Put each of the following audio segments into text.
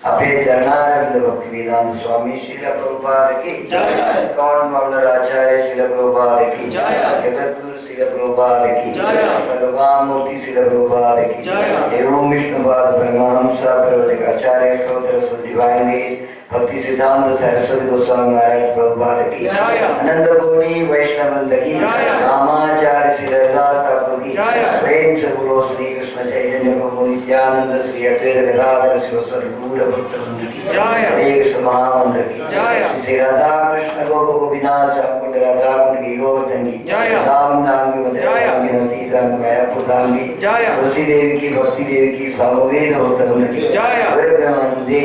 अपे चरणारविंद भक्ति वेदांत स्वामी श्रील प्रभुपाद की जय। इस्कॉन मौलाचार्य श्रील प्रभुपाद की जय। जगतगुरु श्रील प्रभुपाद की जय। सर्वमूर्ति श्रील प्रभुपाद की जय। एवं विष्णुपाद परमहंस प्रवर्तकाचार्य स्तोत्र डिवाइन भक्ति सिद्धांत सरस्वती गोस्वामी महाराज प्रभुपाद की जय। अनंत कोटि वैष्णववृंद की जय। रामाचार्य श्री हरिदास ठाकुर की जय। प्रेम से बोलो श्री कृष्ण चैतन्य प्रभु नित्यानंद श्री अद्वैत गदाधर शिवसदि गौर भक्तवृंद की जय। हरे कृष्ण महामंत्र की जय। श्री राधा कृष्ण गोप गोपीनाथ कुंड राधा कुंड की गोवर्धन की जय। धाम धाम की मथुरा की नदी धाम मायापुर धाम की जय। तुलसी देवी की भक्ति देवी की सामवेद भक्तवृंद की जय। ब्रह्मानंदे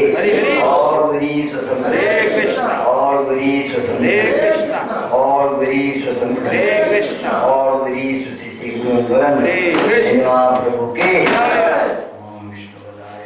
और हरे कृष्ण और हरे कृष्ण और हरे कृष्ण और हरे कृष्ण प्रभु के ओम विष्णुपदाय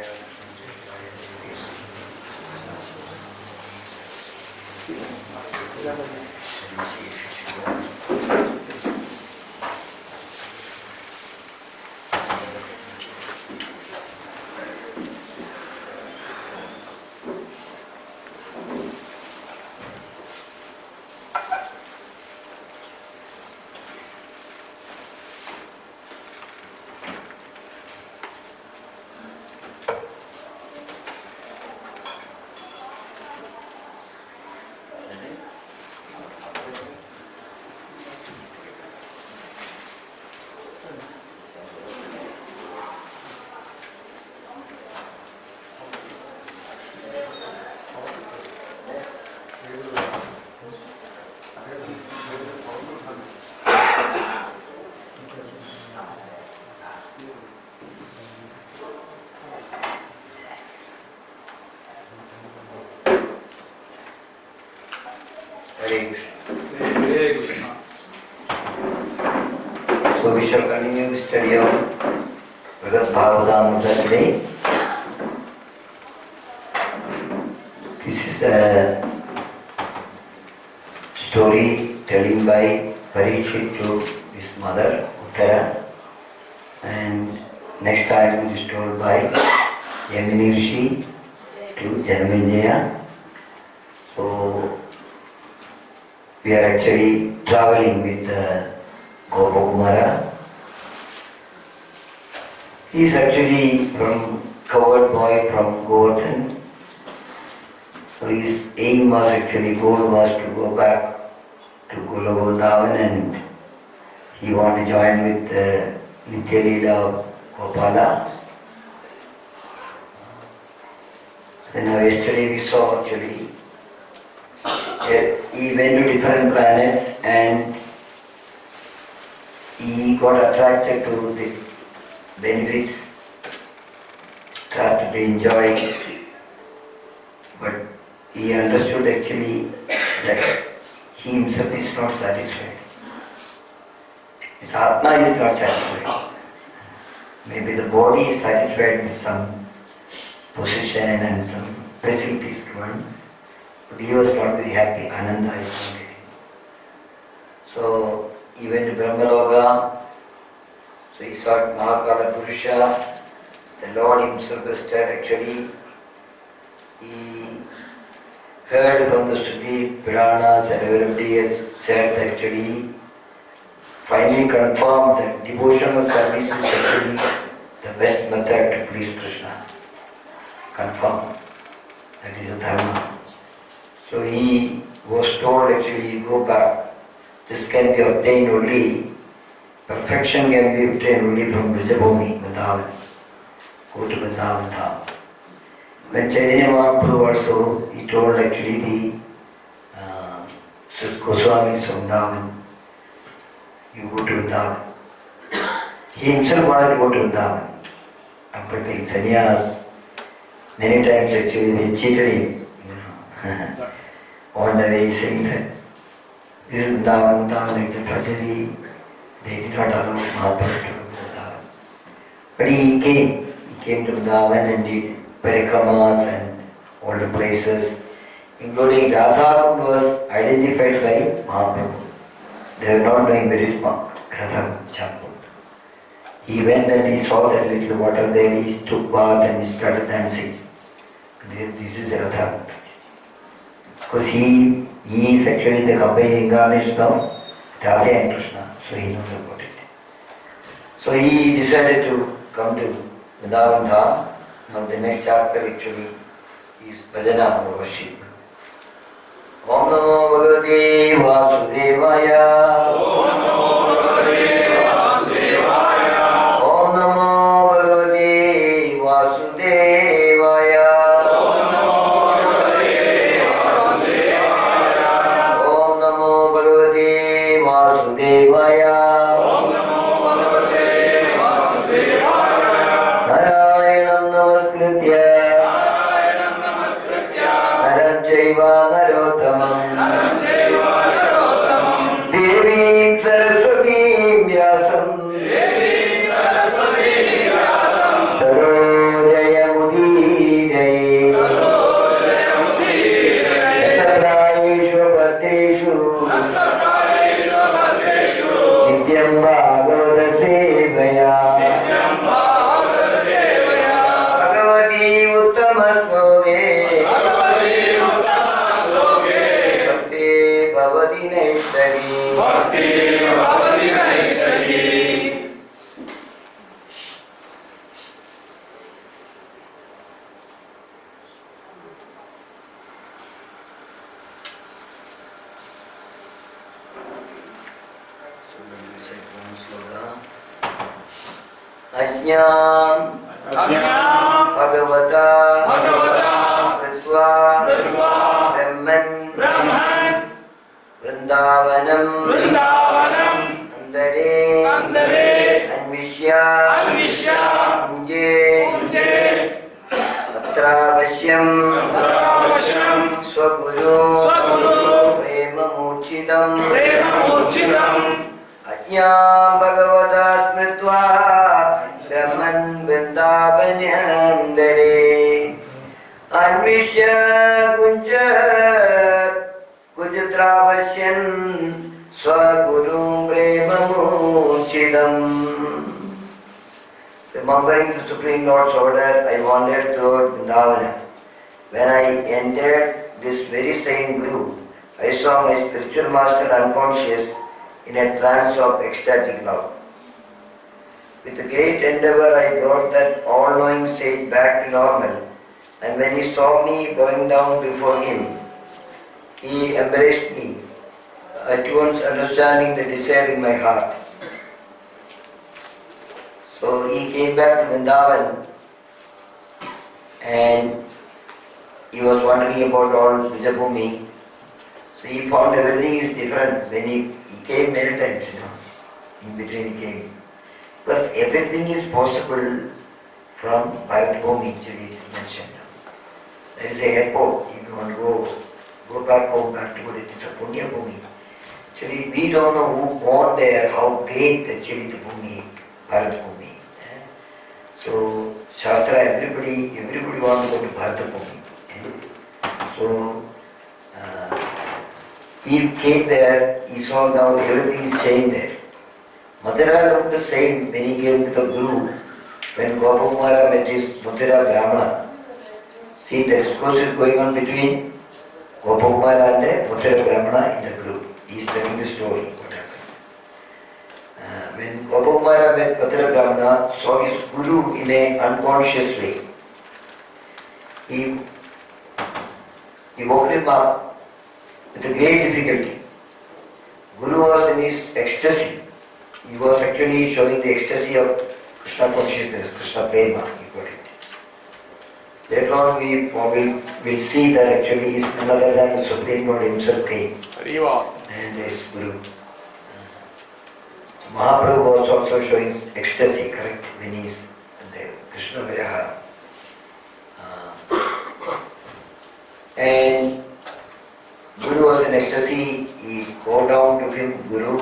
So we shall continue the study of Brihad Bhagavatamrita today. This is the story telling by Parikshit to his mother, Uttara, and next time it is told by Yamini Rishi to Janamenjaya. So we are actually traveling with Gopakumara. He is actually from coward boy from Govardhan. So his aim was actually, goal was to go back to Gologodavan and he wanted to join with the Nitya Leela of Gopala. So now yesterday we saw actually he went to different planets and he got attracted to the benefits, started to enjoy, but he understood actually that he himself is not satisfied. His Atma is not satisfied. Maybe the body is satisfied with some position and some facilities given, but he was not very happy. Ananda is not getting. So he went to Brahmaloka. So he sought Mahakala Purusha. The Lord himself was said actually. He heard from the Shruti Puranas and everybody has said actually, finally confirmed that devotional service is actually the best method to please Krishna. Confirmed. That is a dharma. So he was told actually, go back. This can be obtained only, perfection can be obtained only from Brijabhumi, Vrindavan. Go to Vrindavan Dham. When Chaitanya Mahaprabhu also, he told actually the Goswamis from Vrindavan, you go to Vrindavan. He himself wanted to go to Vrindavan. After taking sannyas, many times actually they cheated him, on the way saying that this is Vrindavan, like that. Finally, they did not allow Mahaprabhu to go to Vrindavan. But he came to Vrindavan and did parikramas and all the places, including Radha was identified by Mahaprabhu. They were not knowing where is Radha Champur. He went and he saw that little water there, he took bath and he started dancing. This is Radha. Because he is actually the combined incarnation of Radha and Krishna, so he knows about it. So he decided to come to Vrindavan Dham. Now the next chapter actually is Bhajana or worship. Om Namo Bhagavate Vasudevaya. Om Namo Bhagavate Vasudevaya. Om Namo Bhagavate Vasudevaya. Om Namo Bhagavate Vasudevaya. Om Namo Bhagavate Vasudevaya. Om Namo Bhagavate Vasudevaya. Narayanam Namaskritya. Devim Saraswati Vyasam Taro Jayamudiraye Nastaprayeshu Nityam Bhagavata Sevaya Bhagavati Uttama Sloke Bhavati Naishtagi. So let me say one slogan. Ajñam Bhagavata Pritva Brahman Vrindavanam Andare Anvishya Unje Atravasyam Swaguru Premamurchidam Ajñam Bhagavata Smitva Brahman Vrindavanandare Anvishya Kujatravasyan Swaguru Premamurchidam. Remembering the Supreme Lord's order, I wandered toward Vrindavana. When I entered this very same group, I saw my spiritual master unconscious in a trance of ecstatic love. With great endeavor, I brought that all-knowing sage back to normal, and when he saw me bowing down before him, he embraced me, at once understanding the desire in my heart. So he came back to Vrindavan and he was wondering about all Vijabhumi. So he found everything is different. When he came many times, in between he came. Because everything is possible from Bharat Bhumi, actually it is mentioned. There is an airport, if you want to go back home, back to it is a Punya Bhumi. Actually, we don't know who born there, how great actually the Bhumi, Bharat Bhumi. So, Shastra, everybody wants to go to Bharat Bhumi. So, he came there, he saw now everything is changed there. Mathura looked the same when he came to the Guru, when Gopakumara met his Mathura Brahmana. See, the discourse is going on between Gopakumara and Mathura Brahmana in the group. He is telling the story, what happened. When Gopakumara met Mathura Brahmana, saw his Guru in an unconscious way. He woke him up with a great difficulty. Guru was in his ecstasy. He was actually showing the ecstasy of Krishna consciousness, Krishna Prema, he got it. Later on we'll see that actually he is none other than the Supreme Lord himself came. And his Guru. Mahaprabhu was also showing ecstasy, correct? When he is there, Krishna Viraha. And Guru was in ecstasy, he bowed down to him, Guru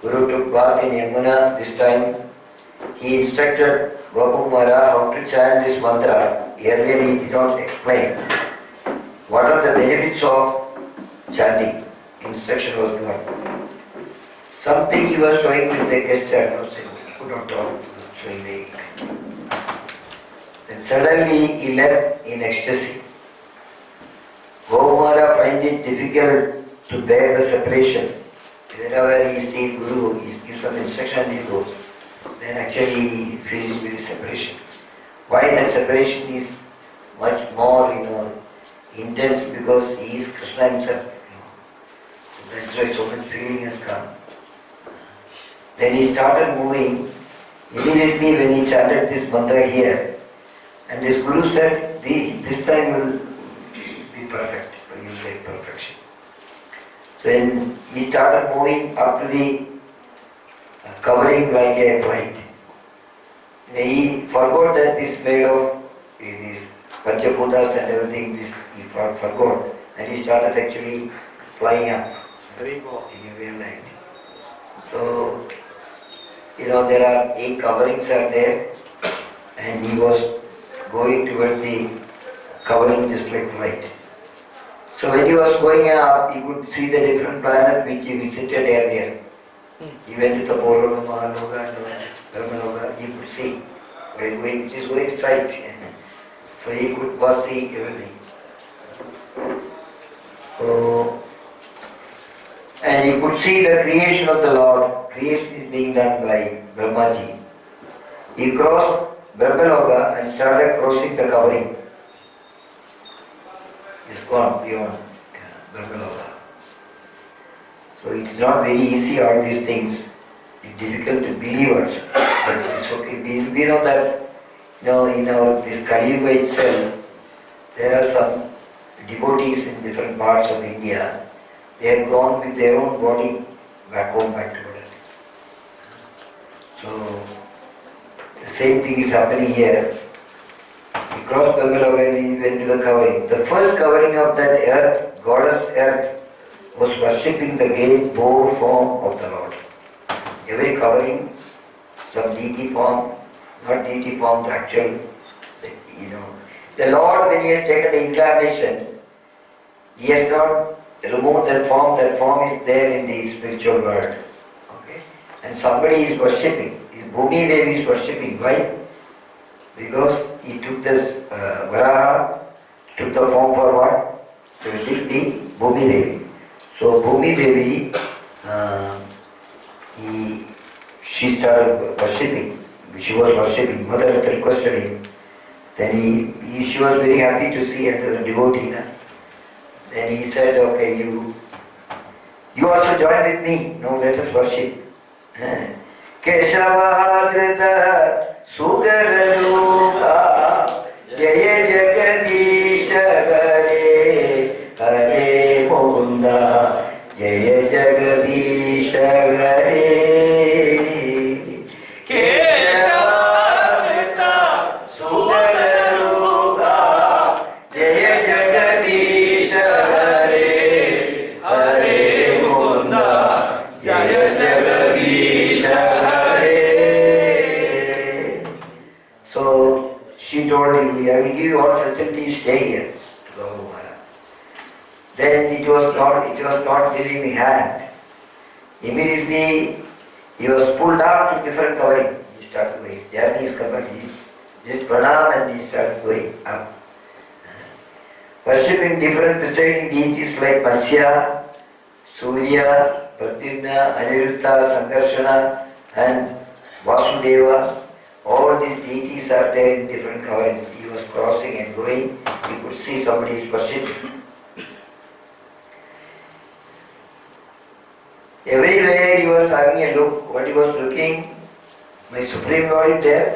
took bath in Yamuna. This time he instructed Gopakumara how to chant this mantra. Earlier he did not explain what are the benefits of chanting. Instruction was given. Something he was showing with the gesture, he could not talk, he was showing the hand. Then suddenly he left in ecstasy. Gopakumara find it difficult to bear the separation. Whenever he sees Guru, he gives some instruction and he goes. Then actually he feels very separation. Why that separation is much more, intense, because he is Krishna himself. So that's why so much feeling has come. Then he started moving. Immediately when he chanted this mantra here, and his Guru said, this time will be perfect, or you will get perfection. So when he started moving up to the covering like a flight, he forgot that this made of these Panchaputas and everything, he forgot, and he started actually flying up in a way like. So, there are 8 coverings are there, and he was going towards the covering just like flight. So when he was going up, he could see the different planet which he visited earlier. He went to the Bologa, Mahaloga and Brahmaloga, he could see which is going straight. So he could see everything. So, and he could see the creation of the Lord. Creation is being done by Brahmaji. He crossed Brahmaloga and started crossing the covering. It's gone beyond Brahmaloga. So it's not very easy, all these things. It's difficult to believe also. But it's okay. We know that in our this Kali Yuga itself, there are some devotees in different parts of India. They have gone with their own body back home, back to Buddha. So the same thing is happening here. He crossed Bangaloga and he went to the covering. The first covering of that earth, goddess earth, was worshipping the great boar form of the Lord. Every covering, some deity form, not deity form, the actual, The Lord, when he has taken the incarnation, he has not removed that form is there in the spiritual world. Okay? And somebody is worshipping, Bhumi Devi is worshipping. Why? Because he took this Varaha, took the form for what? To dig the Bhumi Devi. So Bhumi Devi, she started worshipping. She was worshipping. Mother had requested him. Then she was very happy to see her as a devotee. Then he said, okay, you also join with me. No, let us worship. Keshavadrita Sugararupa Jaya Jagadisha Hare Hare Mukunda Jaya Jagadisha Hare I will give you all facilities, stay here. Then it was not giving hand. Immediately he was pulled out to different covering. He started going. Journey is covered. He did pranam and he started going up. Worshipping different presiding deities like Matsya, Surya, Pradyumna, Aniruddha, Sankarshana and Vasudeva. All these deities are there in different coverings. He was crossing and going. He could see somebody is worshipping. Everywhere he was having a look. What he was looking, my Supreme Lord is there.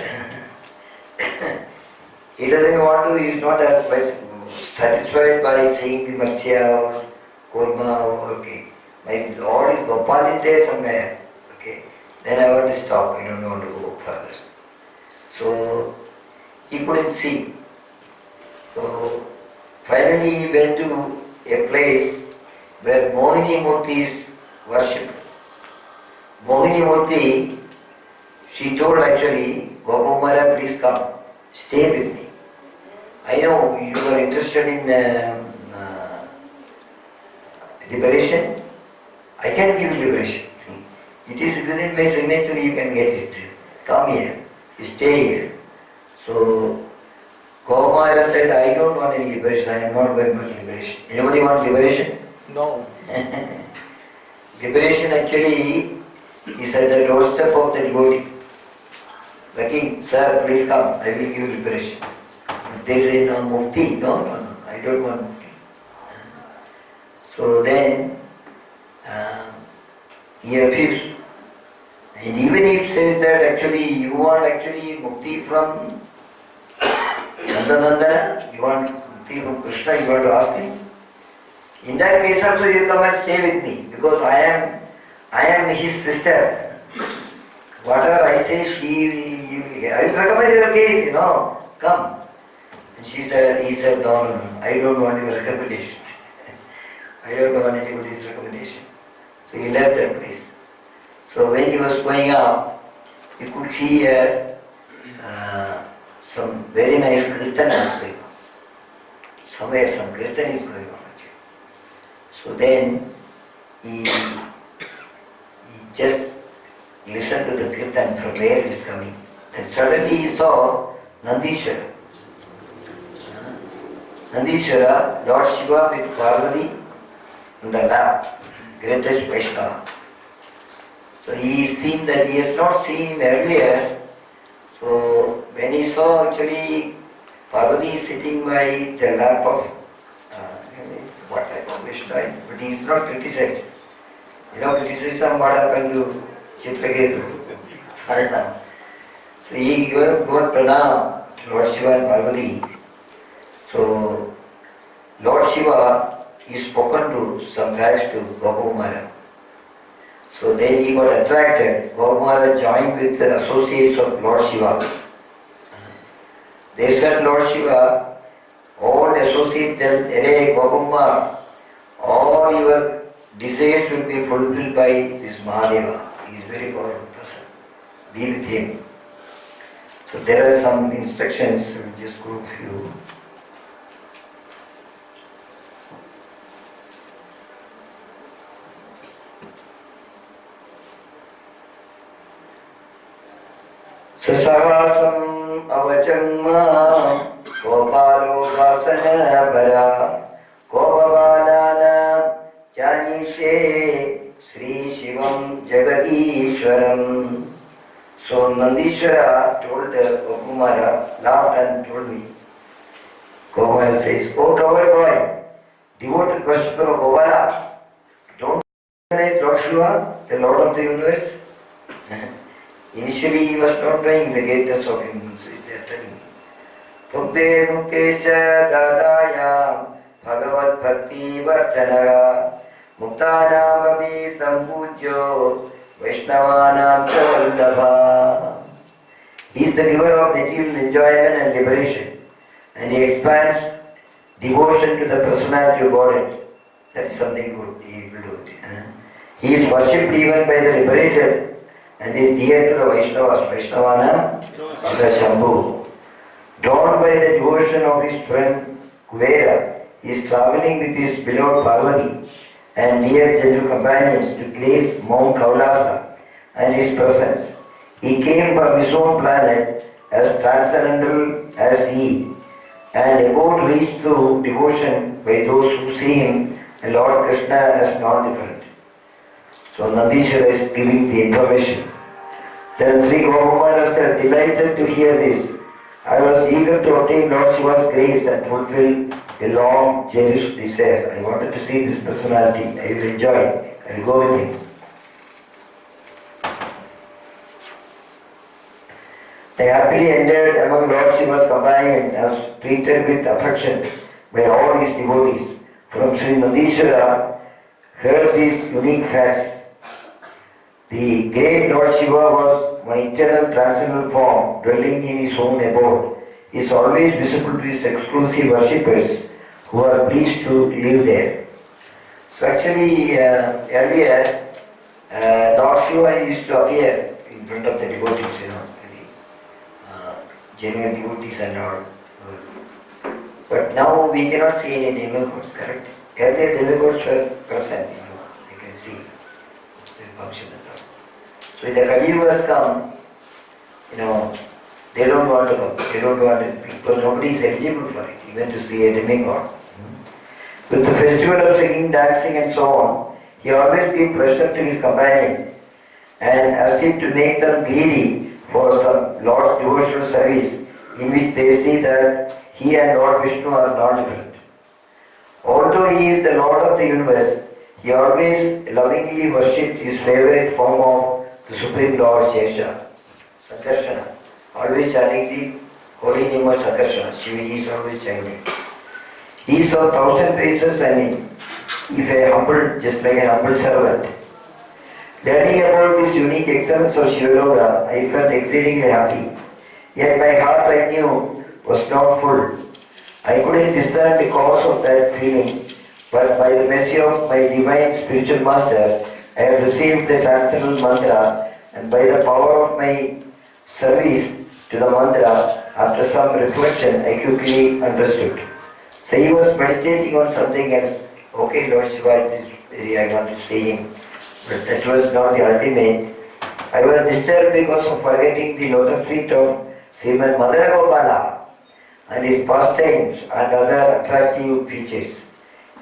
He doesn't want to, he is not satisfied by saying the Matsya or Kurma or okay. My Lord is Gopal is there somewhere. Okay. Then I want to stop, I don't want to go further. So he couldn't see. So finally he went to a place where Mohini Murti is worshipped. Mohini Murti, she told actually, Gopamara, please come, stay with me. I know you are interested in liberation. I can give you liberation. It is within my signature, you can get it. Come here, stay here. So Gopamara said, I don't want any liberation, I am not going for liberation. Anybody want liberation? No. Liberation actually is at the doorstep of the devotee. The king, sir, please come, I will give you liberation. But they say, no, mukti. No, I don't want mukti. So then, he refused. And even if says that actually you want actually mukti from Nandana, you want mukti from Krishna, you want to ask him. In that case also you come and stay with me, because I am his sister. Whatever I say, I will recommend your case, come. And he said, no, I don't want your recommendation. I don't want anybody's recommendation. So he left that place. So when he was going up, he could see some very nice kirtan is going on. Somewhere some kirtan is going on. So then he just listened to the kirtan from where it is coming. Then suddenly he saw Nandishwara. Nandishwara, Lord Shiva with Parvati in the lap, greatest Vaishnava. So he seen that he has not seen him earlier. So when he saw actually Parvati sitting by the lap of what type of Vishnu, but he is not criticized. Criticism what happened to Chitraketu. So he got pranam to Lord Shiva and Parvati. So Lord Shiva is spoken to some facts to Gopamara. So then he got attracted. Gopamara joined with the associates of Lord Shiva. They said, Lord Shiva, all associates them, Ere Gopamara, all your desires will be fulfilled by this Mahadeva. He is a very powerful person. Be with him. So there are some instructions, we will just go a few. Sasahasam avachamma gopalo vasana bara gopavalana janishe Sri Shivam Jagadishwaram. So Nandishwara told the Gopamara, laughed and told me. Gopamara says, oh coward boy, devoted worshipper of Gopala, don't recognize Lord Shiva, the Lord of the universe? Initially he was not knowing the greatness of him, so they are telling me. Mukte muktesha dadaya bhagavat bhakti vartanaga muktanam abhi sambhujyo vaishnavanam chavaldabha. He is the giver of material enjoyment and liberation, and he expands devotion to the personality of Godhead. That is something good, he will do it. He is worshipped even by the liberated and is dear to the Vaishnavas. Vaishnavanam is a Shambhu. Drawn by the devotion of his friend Veera, he is travelling with his beloved Parvati and dear gentle companions to place Mount Kaulasa and his presence. He came from his own planet as transcendental as he, and abode reached to devotion by those who see him and Lord Krishna as non-different. So Nandishwara is giving the information. Then Sri Gopamara said, delighted to hear this. I was eager to obtain Lord Shiva's grace and fulfill a long cherished desire. I wanted to see this personality. I will enjoy. I will go with him. I happily entered among Lord Shiva's companion and was treated with affection by all his devotees. From Sri Nandishwara heard these unique facts. The great Lord Shiva was one eternal transcendental form dwelling in his own abode. He is always visible to his exclusive worshippers who are pleased to live there. So actually earlier Lord Shiva used to appear in front of the devotees, genuine devotees and all. But now we cannot see any demigods, correct? Earlier demigods were present, you can see the function and all. So if the Kali Yuga has come, they don't want to come. They don't want to, because nobody is eligible for it, even to see a demigod. With the festival of singing, dancing and so on, he always gives pleasure to his companion and as if to make them greedy for some Lord's devotional service in which they see that he and Lord Vishnu are not different. Although he is the Lord of the universe, he always lovingly worshipped his favorite form of the Supreme Lord Shesha, Sankarshana, always chanting the holy name of Sankarshana. Shivaji is always chanting. He saw 1,000 faces and if a humble, just like a humble servant. Learning about this unique excellence of Shivaloka, I felt exceedingly happy. Yet my heart, I knew, was not full. I couldn't discern the cause of that feeling, but by the mercy of my divine spiritual master, I have received the transcendental mantra, and by the power of my service to the mantra, after some reflection, I quickly understood. So he was meditating on something else. Okay, Lord Shiva, I want to see him. But that was not the ultimate. I was disturbed because of forgetting the lotus feet of Sriman Madara Gopala and his pastimes and other attractive features.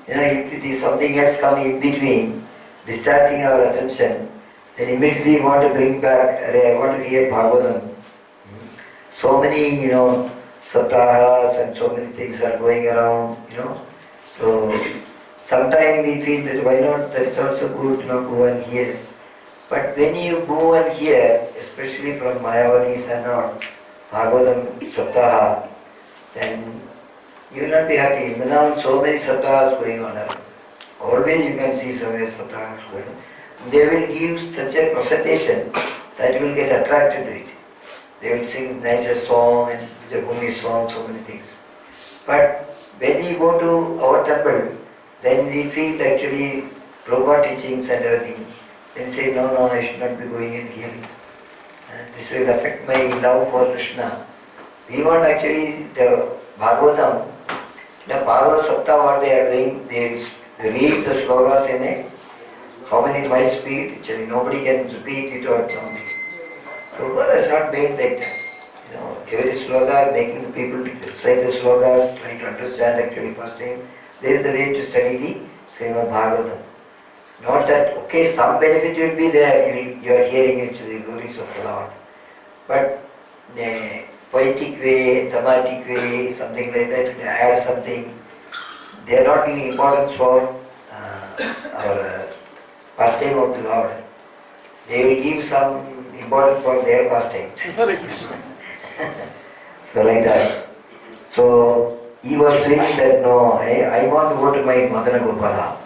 If it is something else coming in between, distracting our attention, then immediately we want to bring back, I want to hear Bhagavatam. So many, saptahas and so many things are going around, So sometimes we feel that why not, that is also good, go and hear. But when you go and hear, especially from Mayavadis and all, Bhagavatam Saptaha, then you will not be happy. Now so many Saptahas going on around. Always you can see somewhere Saptahas going on. They will give such a presentation that you will get attracted to it. They will sing nicest song and Jagannatha song, so many things. But when we go to our temple, then we feel actually Prabhupada teachings and everything. Then say, no, I should not be going and hearing. And this will affect my love for Krishna. We want actually the Bhagavatam, Bhagavad Sapta, what they are doing, they read the slokas in it, how many miles speed, actually nobody can repeat it or something. Prabhupada has not made that. Every sloka, making the people to recite the slokas, trying to understand actually first time. There is the way to study the Srimad Bhagavatam. Not that, okay, some benefit will be there, you are hearing it to the glories of the Lord. But in a poetic way, thematic way, something like that, to add something, they are not giving importance for our pastime of the Lord. They will give some importance for their pastime. So like that. So he was feeling that no, I want to go to my Madana Gopala.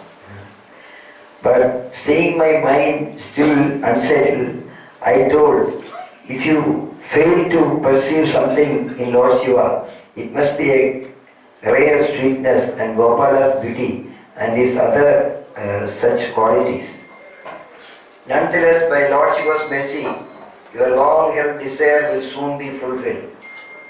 But seeing my mind still unsettled, I told, if you fail to perceive something in Lord Shiva, it must be a rare sweetness and Gopala's beauty and his other such qualities. Nonetheless, by Lord Shiva's mercy, your long-held desire will soon be fulfilled.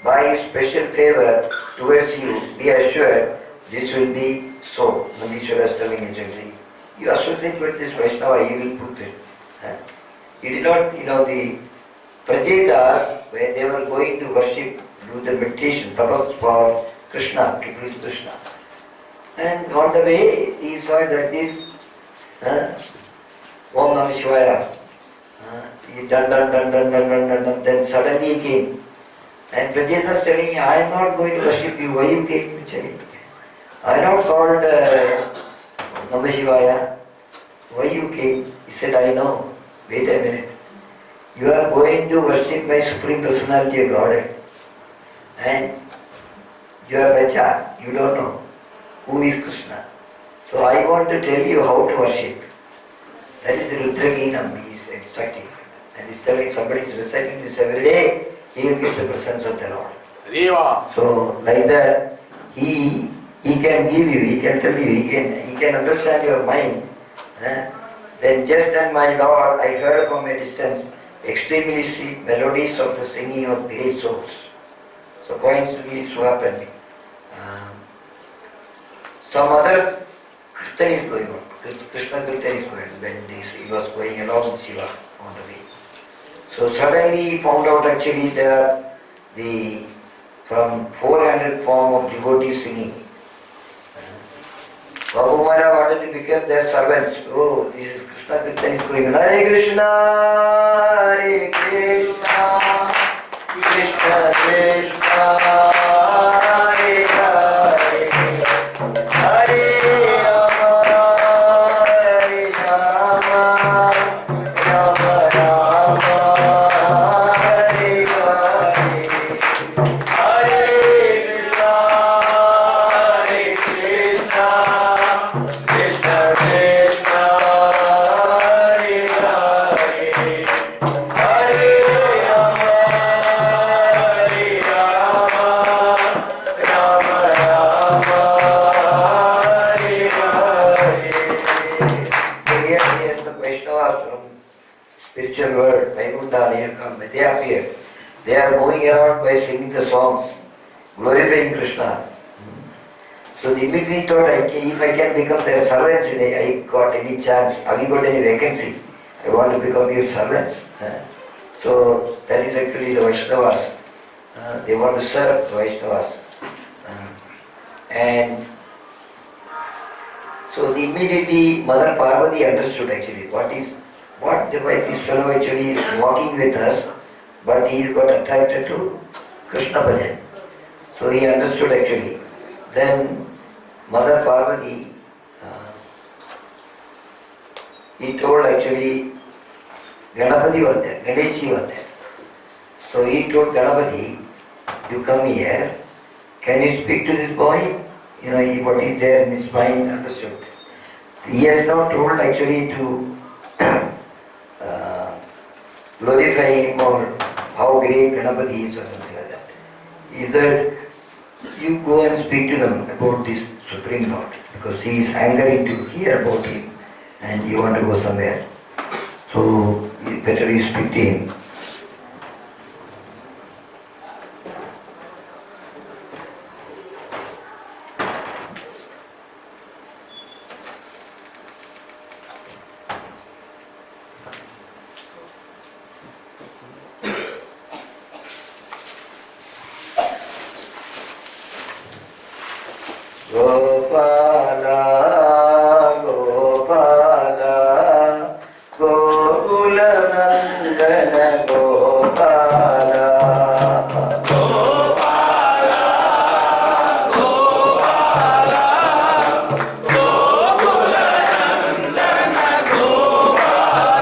By his special favor towards you, be assured this will be so. Nandishwara is telling exactly. You associate with this Vaishnava, he will fulfill. You did not, the Prajetas, when they were going to worship, do the meditation, tapas for Krishna, to please Krishna. And on the way, he saw that this Om Namah Shivaya. He done, then suddenly he came. And Prajetas telling, I am not going to worship you, why you came to chant? I am not called Namah Shivaya. Why you came? He said, I know. Wait a minute. you are going to worship my Supreme Personality of Godhead. And you are bacha, you don't know who is Krishna. So I want to tell you how to worship. That is the Rudraginam he is instructing. And he's telling somebody is reciting this every day, he will get the presence of the Lord. Riva. So like that, he can give you, he can tell you, he can understand your mind. Then just then my Lord, I heard from a distance extremely sweet melodies of the singing of great souls. So coincidentally so happened. Some other Kirtan is going on. Krishna Kirtan is going on when he was going along with Shiva on the way. So suddenly he found out actually there from 400 form of devotees singing. Babu Maharaj wanted to become their servants. Oh, this is Krishna Kirtan is going on. Hare Krishna, Hare Krishna, Krishna Krishna, Hare Hare, Hare Rama, Hare Rama, Rama Rama, Hare Hare, Hare Krishna, Hare Krishna, Krishna Krishna, Hare Hare, Hare Rama, Hare Rama, Rama Rama, Hare Hare. So here yes, the Vaishnavas from spiritual world, Vaikuntha, they have come, they appear. They are moving around by singing the songs, glorifying Krishna. So they immediately thought, if I can become their servants, I got any chance, have you got any vacancy? I want to become your servants. So that is actually the Vaishnavas. They want to serve the Vaishnavas. And so immediately Mother Parvati understood actually why this fellow actually is walking with us, but he got attracted to Krishna Bhajan. So he understood actually. Then Mother Parvati, he told actually, Ganapati was there, Ganeshi was there. So he told Ganapati, you come here, can you speak to this boy? What is there in his mind, understood. He has not told actually to glorify him or how great Ganapati is or something like that. He said, you go and speak to them about this Supreme Lord, because he is hankering to hear about him and you want to go somewhere. So better you speak to him. Gopala, Gopala, Gokula Nandana Gopala, Gopala, Gopala, Gokula Nandana Gopala,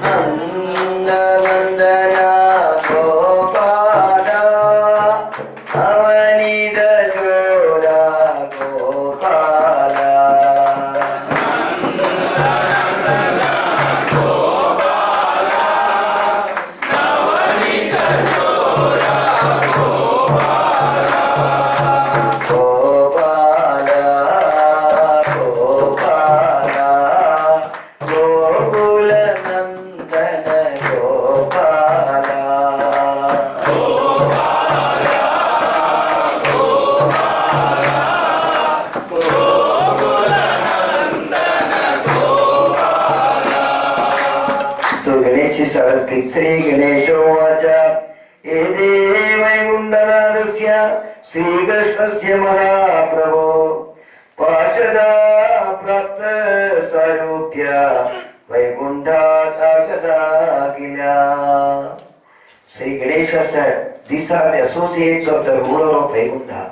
Nanda Nandana Gopala, Avanida Sri Ganesha Vacha Ede Vaikunthaladasya Sri Krishnasya Mahaprabho Pashada Prapta Sarupya Vaikuntha Takata Kila. Sri Ganesha said, these are the associates of the ruler of Vaikuntha.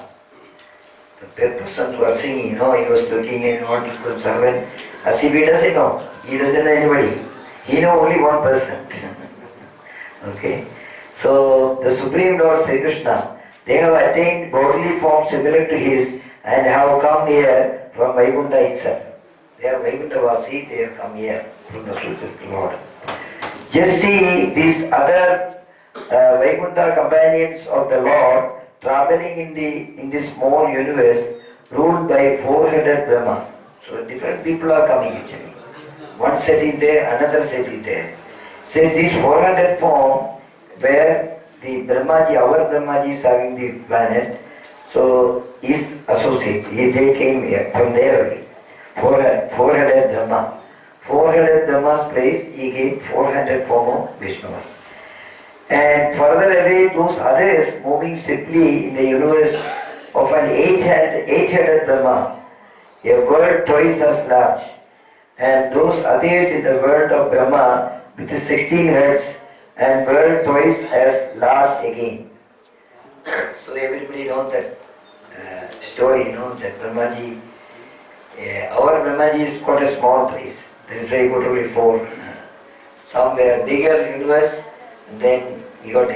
The persons who are singing, he was looking and wanting to servant as if he doesn't know. He doesn't know anybody. He knew only 1%. Okay. So the Supreme Lord Sri Krishna, they have attained bodily form similar to his and have come here from Vaikuntha itself. They are Vaikuntha Vasi, they have come here from the Supreme Lord. Just see these other Vaikuntha companions of the Lord traveling in this small universe ruled by 400 Brahma. So different people are coming actually. One set is there, another set is there. So this 400 form where the Brahmaji, our Brahmaji is having the planet, so is associate. They came here from there only. 400 Brahma. 400 Brahma's place, he gave 400 form of Vishnuvas. And further away, those others moving simply in the universe of an 800 Brahma, a world twice as large. And those others in the world of Brahma with the 16 heads and world twice as large again. So everybody knows that story, that Brahmaji, our Brahmaji is quite a small place. That is why he got only 4. Some were bigger universe, and then he got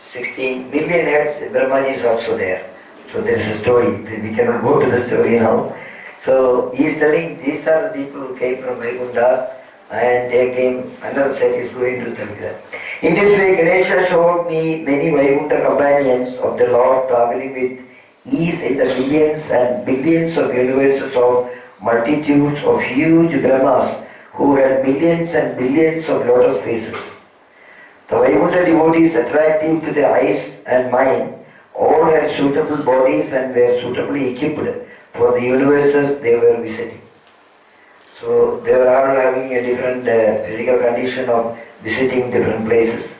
16 million heads. Brahmaji is also there. So there is a story. We cannot go to the story now. So he is telling these are the people who came from Vaikuntha and they came, another set is going to Tamil. In this way, Ganesha showed me many Vaikuntha companions of the Lord traveling with ease in the millions and billions of universes of multitudes of huge Brahmas who had millions and billions of lotus faces. The Vaikuntha devotees attractive to the eyes and mind all had suitable bodies and were suitably equipped for the universes they were visiting. So they were all having a different physical condition of visiting different places.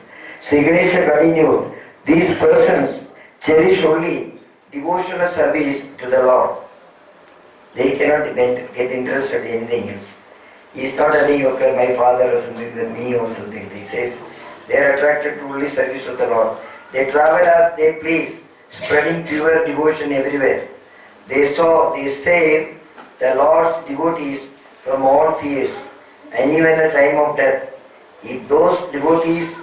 Sri Ganesha continued, these persons cherish only devotional service to the Lord. They cannot get interested in anything else. He is not telling, okay, my father or something, with me or something. He says they are attracted to only service to the Lord. They travel as they please, spreading pure devotion everywhere. They save the Lord's devotees from all fears and even at the time of death. If those devotees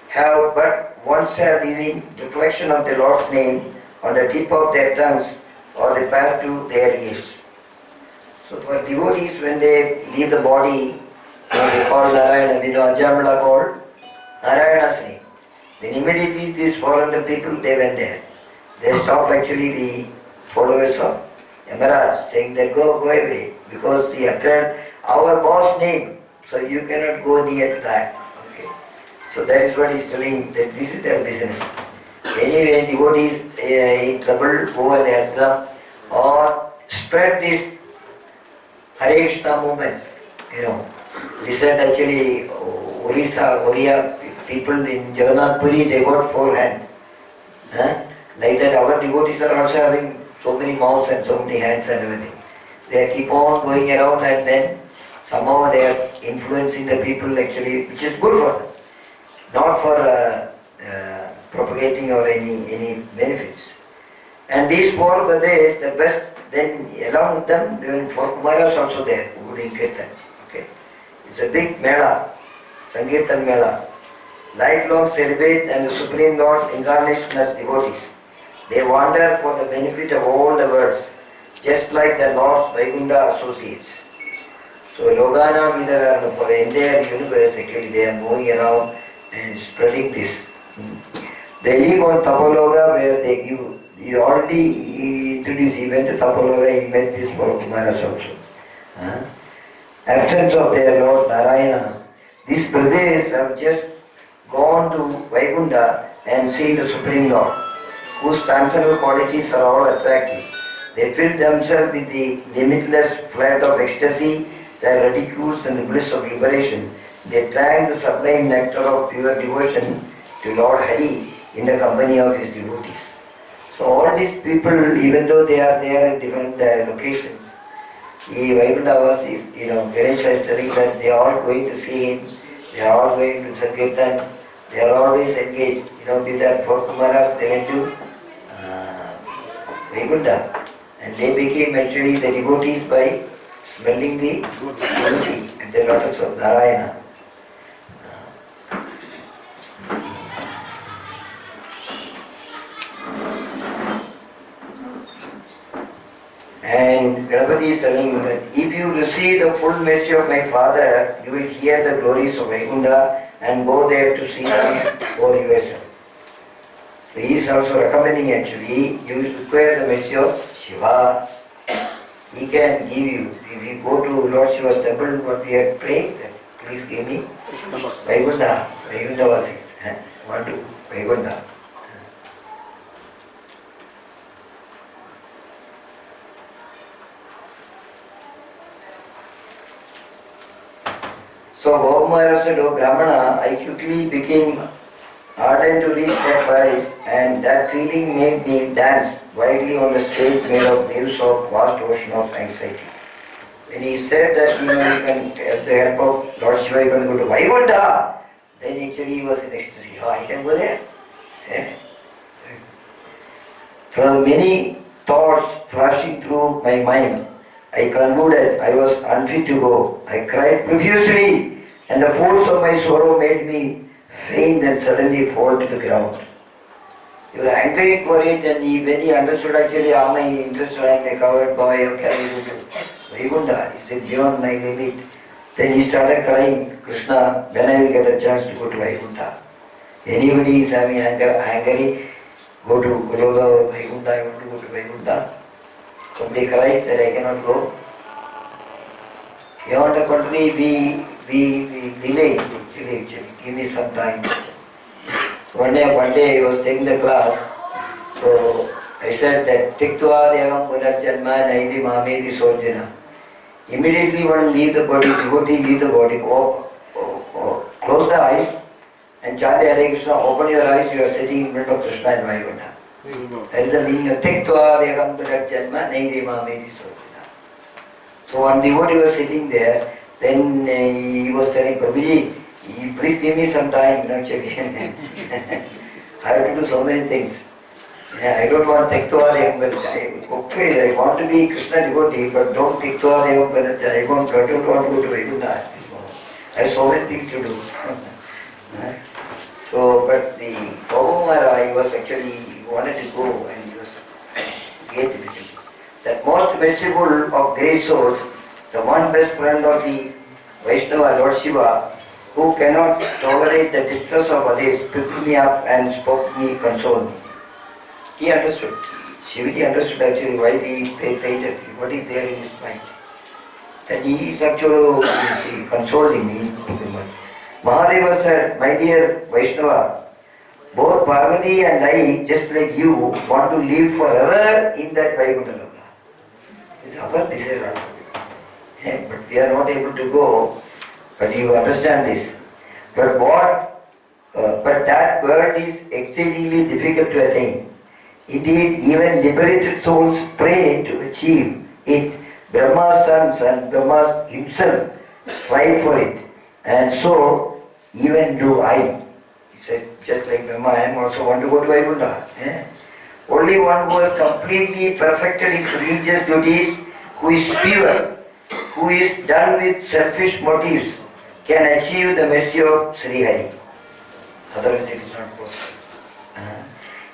have but once a living reflection of the Lord's name on the tip of their tongues or the path to their ears. So for devotees, when they leave the body, they call Narayana, Ajamala called Narayana's name. Then immediately these 400 people, they went there. They stopped actually the followers of Yamaraj, saying that go away, because he uttered our boss name, so you cannot go near that. Okay. So that is what he is telling, that this is their business. Anyway, devotees in trouble, go and help them, or spread this Hare Krishna movement. This said actually Oriya people in Jagannath Puri, they got 4 hands. Like that our devotees are also having so many mouths and so many hands and everything. They keep on going around and then somehow they are influencing the people actually, which is good for them. Not for propagating or any benefits. And these 4 were there, the best, then along with them, 4 Kumaras also there, who would Kirtan. Okay. It's a big mela, Sankirtan mela. Lifelong celebrate and the Supreme Lord's incarnation as devotees. They wander for the benefit of all the worlds, just like the Lord's Vaikuntha associates. So Logana Vidagarana, for the entire universe actually they are going around and spreading this. They live on Tapologa where they give, he already introduced, he went to Tapologa, he met this for Kumaras also. Absence of their Lord Narayana. These brothers have just gone to Vaikuntha and seen the Supreme Lord, whose transcendental qualities are all attractive. They fill themselves with the limitless flood of ecstasy, the ridicules and the bliss of liberation. They drank the sublime nectar of pure devotion to Lord Hari in the company of his devotees. So all these people, even though they are there at different locations, Vaikuntha was, Ganesha is telling that they are all going to see him, they are all going to Sankirtan, they are always engaged. With that 4 Kumaras, they went to Vaikuntha, and they became actually the devotees by smelling the tulsi and the lotus of Narayana. And Ganapati is telling me that if you receive the full mercy of my father, you will hear the glories of Vaikuntha and go there to see them for yourself. So he is also recommending actually, you require the mercy of Shiva. He can give you. If you go to Lord Shiva's temple, what we have prayed, please give me Vaikuntha. Vaikuntha was it. Want to Vaikuntha. So Bhagavamara said, "Oh Brahmana, I quickly became ardent to reach that prize, and that feeling made me dance wildly on the stage made of waves of vast ocean of anxiety." When he said that, you can, with the help of Lord Shiva, you can go to Vaikuntha, then actually he was in ecstasy. Oh, I can go there. From many thoughts flashing through my mind, I concluded I was unfit to go. I cried profusely, and the force of my sorrow made me faint and suddenly fall to the ground. He was angry for it, and when he understood actually how my interest I am a coward boy, how can I go to Vaikuntha? He said, beyond my limit. Then he started crying, Krishna, when I will get a chance to go to Vaikuntha? Anybody is having angry, go to Gologa or Vaikuntha, I want to go to Vaikuntha. Somebody cried that I cannot go. Beyond the country, we delay actually, give me some time. So one day I was taking the class, so I said that Tiktva Deham Punarjanma Naidi Mamedi Sojana. Immediately one leave the body, devotee leave the body, close the eyes and chant Hare Krishna, open your eyes, you are sitting in front of Krishna and Vaikuntha. That is the meaning of Tiktva Deham Punarjanma Naidi Mamedi Sojana. So one devotee was sitting there, then he was telling Prabhuji, please give me some time, I have to do so many things. I don't want Tiktva Deham Punarjanma. Okay, I want to be Krishna devotee, but don't Tiktva Deham Punarjanma. I don't want to go to Vaikuntha. I have so many things to do. So, but the Bhagavamara, he was actually, he wanted to go and he was great difficulty. The most merciful of great souls, the one best friend of the Vaishnava, Lord Shiva, who cannot tolerate the distress of others, picked me up and spoke me, consoled me. He understood. Shivaji understood actually why he fainted, what is there in his mind. And he is actually consoling me. Mahadeva said, my dear Vaishnava, both Parvati and I, just like you, want to live forever in that Vaikuntha Loka. This is our desire also. But we are not able to go, but you understand this. But that world is exceedingly difficult to attain. Indeed, even liberated souls pray to achieve it. Brahma's sons and Brahma himself strive for it. And so, even do I. He said, just like Brahma, I also want to go to Vaikuntha. Only one who has completely perfected his religious duties, who is pure, who is done with selfish motives, can achieve the mercy of Sri Hari. Otherwise it is not possible.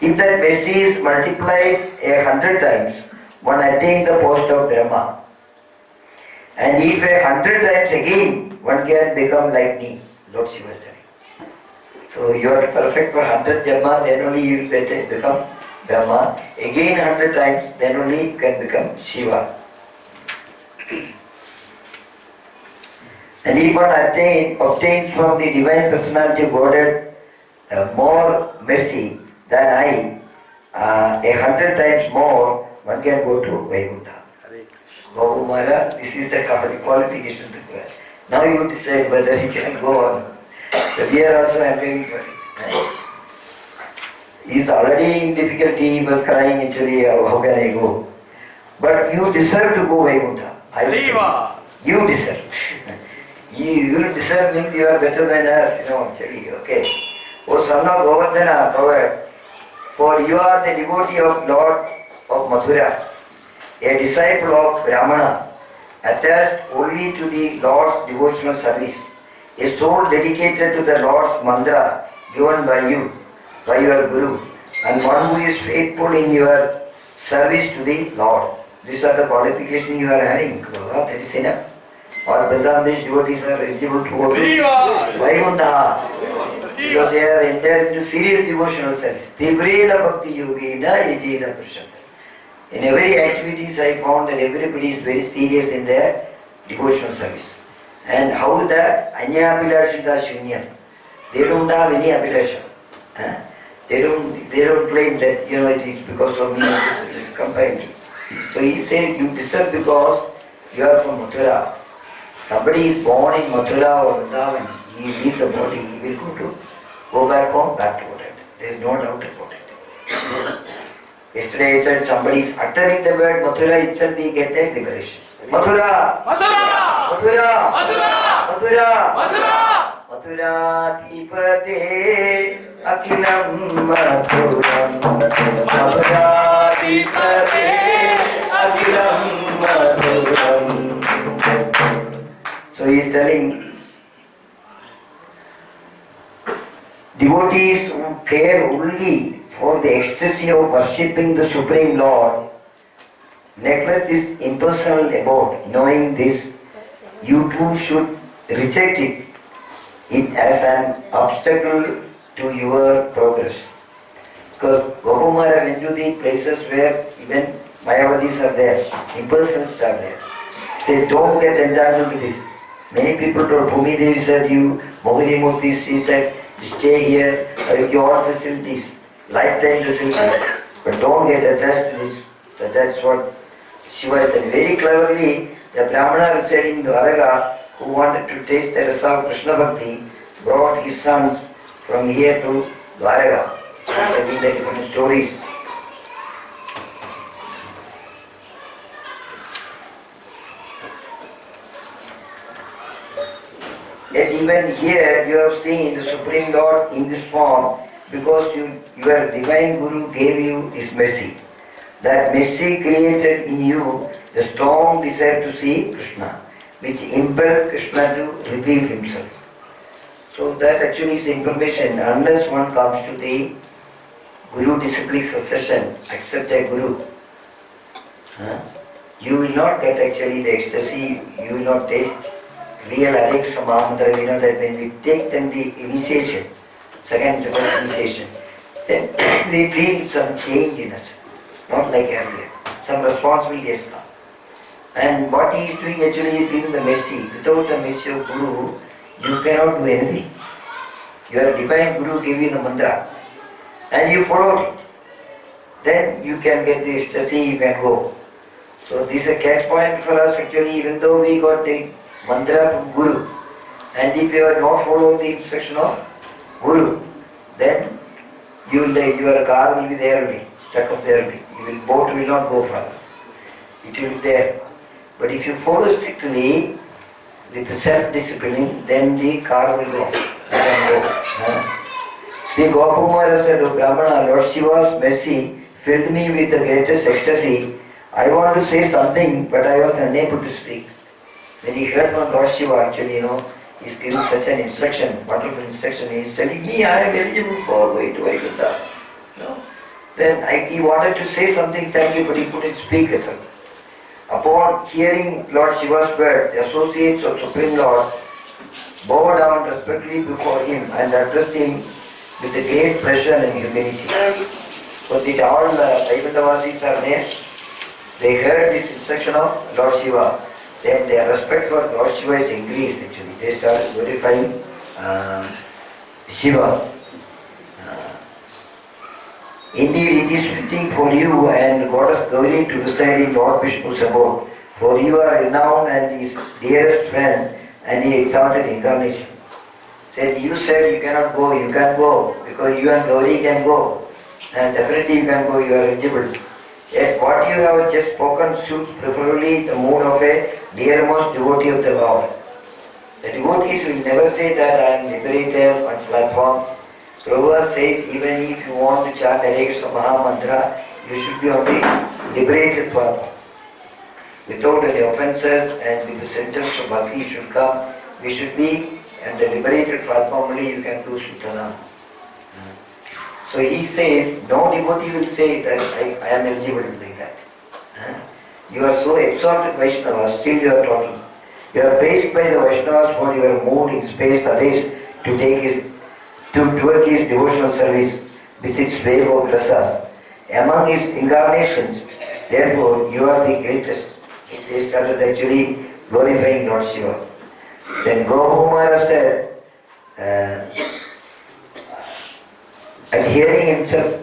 If that mercy is multiplied 100 times, one attains the post of Brahma. And if 100 times again, one can become like me, Lord Shiva is telling. So you are perfect for 100 Brahma, then only you will become Brahma. Again 100 times, then only you can become Shiva. And if one obtains from the Divine Personality of Godhead more mercy than I, 100 times more, one can go to Vaikuntha. Bhagavamara, this is the qualification required. Now you decide whether he can go on. So we are also happy for it. He is already in difficulty, he was crying actually, how can I go? But you deserve to go Vaikuntha. You deserve. You deserve means you are better than us, actually, okay. O son of Govardhana, coward, for you are the devotee of Lord of Mathura, a disciple of Brahmana, attached only to the Lord's devotional service, a soul dedicated to the Lord's mantra given by you, by your Guru, and one who is faithful in your service to the Lord. These are the qualifications you are having. Baba, that is enough. Or Balaramdesh devotees are eligible to go to Vaikuntha. Because they are entered into serious devotional service. Tivreda bhakti yogena yajeda prasanta. In every activities I found that everybody is very serious in their devotional service. And how the Anyabhilashita Shunyam. They don't have any abhilasha. They don't claim that it is because of me combined. So he said you deserve because you are from Mathura. Somebody is born in Mathura or Vrindavan, he leaves the body, he will go back home, back to Godhead. There is no doubt about it. Yesterday I said somebody is uttering the word Mathura itself, we get a liberation. Mathura! Mathura! Mathura! Mathura! Mathura! Mathura! Mathura Dhipate Akhilam Madhuram. Mathura Dhipate Akhilam Madhuram. So he is telling devotees who care only for the ecstasy of worshipping the Supreme Lord neglect this impersonal abode. Knowing this, you too should reject it as an obstacle to your progress. Because Gopamara went to the places where even Mayavadis are there, impersonals are there. Say, don't get entangled with this. Many people told Bhumi Devi said, you, Mohini Murti, she said, stay here, with your facilities, lifetime facilities. But don't get attached to this. That's what Shiva is saying. Very cleverly, the Brahmana residing in Dwaraka, who wanted to taste the rasa of Krishna Bhakti, brought his sons from here to Dwaraka, telling the different stories. Yet even here you have seen the Supreme Lord in this form because your divine Guru gave you this mercy. That mercy created in you the strong desire to see Krishna, which impelled Krishna to reveal himself. So that actually is information. Unless one comes to the Guru disciplic succession, accept a Guru, you will not get actually the ecstasy, you will not taste real Hare Krishna Mahamantra. You know that when we take them the initiation, second initiation, then we feel some change in us, not like earlier. Some responsibility has come. And what he is doing actually is giving the mercy. Without the mercy of Guru, you cannot do anything. Your divine Guru gave you the mantra and you followed it. Then you can get the ecstasy, you can go. So this is a catch point for us actually, even though we got the mantra from Guru. And if you are not following the instruction of Guru, then your car will be there only, stuck up there only. Boat will not go further. It will be there. But if you follow strictly with self-discipline, then the car will go. Sri Gopakumara said to Brahmana, Lord Shiva's mercy filled me with the greatest ecstasy. I want to say something, but I was unable to speak. When he heard from Lord Shiva, actually, he's giving such an instruction, wonderful instruction. He is telling me I am eligible for going to Vaikuntha. Then he wanted to say something, thank you, but he couldn't speak at all. Upon hearing Lord Shiva's word, the associates of Supreme Lord bow down respectfully before him and address him with a great pleasure and humility. So that all Vaikuntha-vasis are there. They heard this instruction of Lord Shiva. Then their respect for Lord Shiva is increased actually. They started glorifying Shiva. Indeed, it is fitting for you and Goddess Gauri to reside in Lord Vishnu's abode, for you are renowned and his dearest friend and the exalted incarnation. You said you cannot go, you can go, because you and Gauri can go, and definitely you can go, you are eligible. Yet what you have just spoken suits preferably the mood of a dearmost devotee of the Lord. The devotees will never say that I am liberated on platform. Prabhupada says even if you want to chant Hare Krishna Mahamantra, you should be on the liberated platform. Without any offences and with the sentence of bhakti should come, we should be on the liberated platform only you can do Sutana. So he says, no devotee will say that I am eligible to do that. You are so exalted Vaishnavas, still you are talking. You are praised by the Vaishnavas for your mood in space others to work his devotional service with its wave of rasas. Among his incarnations, therefore, you are the greatest. They started actually glorifying Lord Shiva. Then Gokumara said, and hearing himself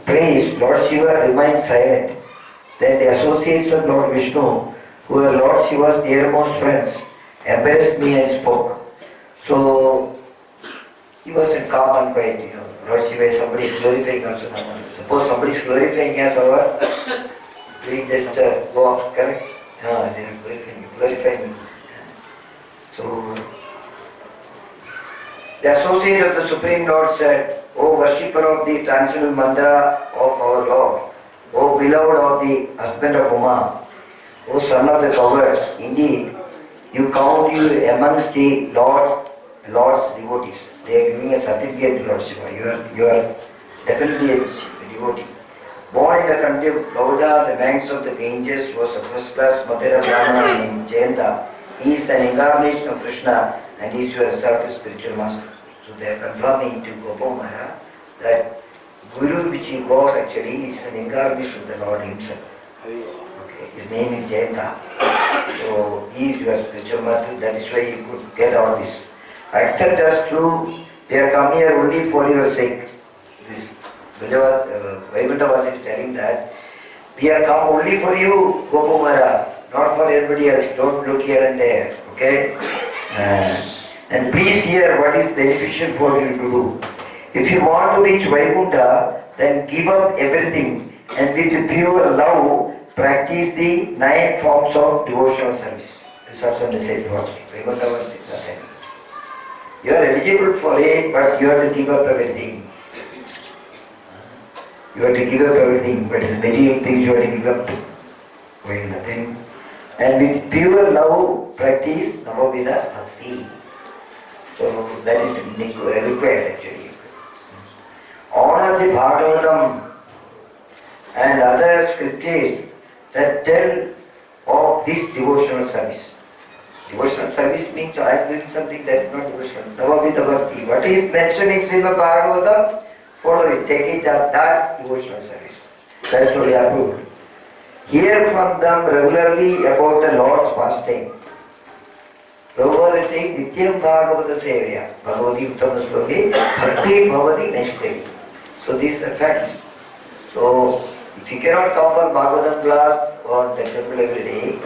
praise, Lord Shiva remained silent. Then the associates of Lord Vishnu, who were Lord Shiva's dearmost friends, embraced me and spoke. So he was in calm and quiet, Lord Shiva, somebody is glorifying also. Suppose somebody is glorifying us over, we just go on, correct? They are glorifying. So the associate of the Supreme Lord said, O worshipper of the transcendental mantra of our Lord, O beloved of the husband of Uma, O son of the covered, indeed, you count you amongst the Lord's devotees. They are giving a certificate to Lord Shiva. You are definitely a devotee. Born in the country of Gauda, the banks of the Ganges, was a first-class Mathura Brahmana named Jagannatha. He is an incarnation of Krishna and he is your assertive spiritual master. So they are confirming to Gopamara that Guru which he got actually is an incarnation of the Lord himself. Okay. His name is Jagannatha. So he is your spiritual master, that is why you could get all this. Accept as true, we have come here only for your sake. This Vaikuntha is telling that we have come only for you, Gopamara, not for everybody else. Don't look here and there. Okay? And please hear what is beneficial for you to do. If you want to reach Vaikuntha, then give up everything and with pure love practice the 9 forms of devotional service. It's also in the same verse. Vaikuntha was this. You are eligible for it, but you have to give up everything. You have to give up everything, but material things you have to give up. Going nothing. And with pure love practice Navavida Bhakti. So that is required actually. Honor the Bhagavatam and other scriptures that tell of this devotional service. Devotional service means I am doing something that is not devotional. Navavida Bhakti. What is mentioned in Srimad Bhagavatam? Follow it, take it up, that's devotional service. That is what we approved. Hear from them regularly about the Lord's pastime. Prabhupada is saying, Nityam Bhagavata Sevaya, Bhagavati Uttama Sloki, Bhakti Bhavati Neshtari. So this is a fact. So if you cannot come for Bhagavatam class or the temple every day,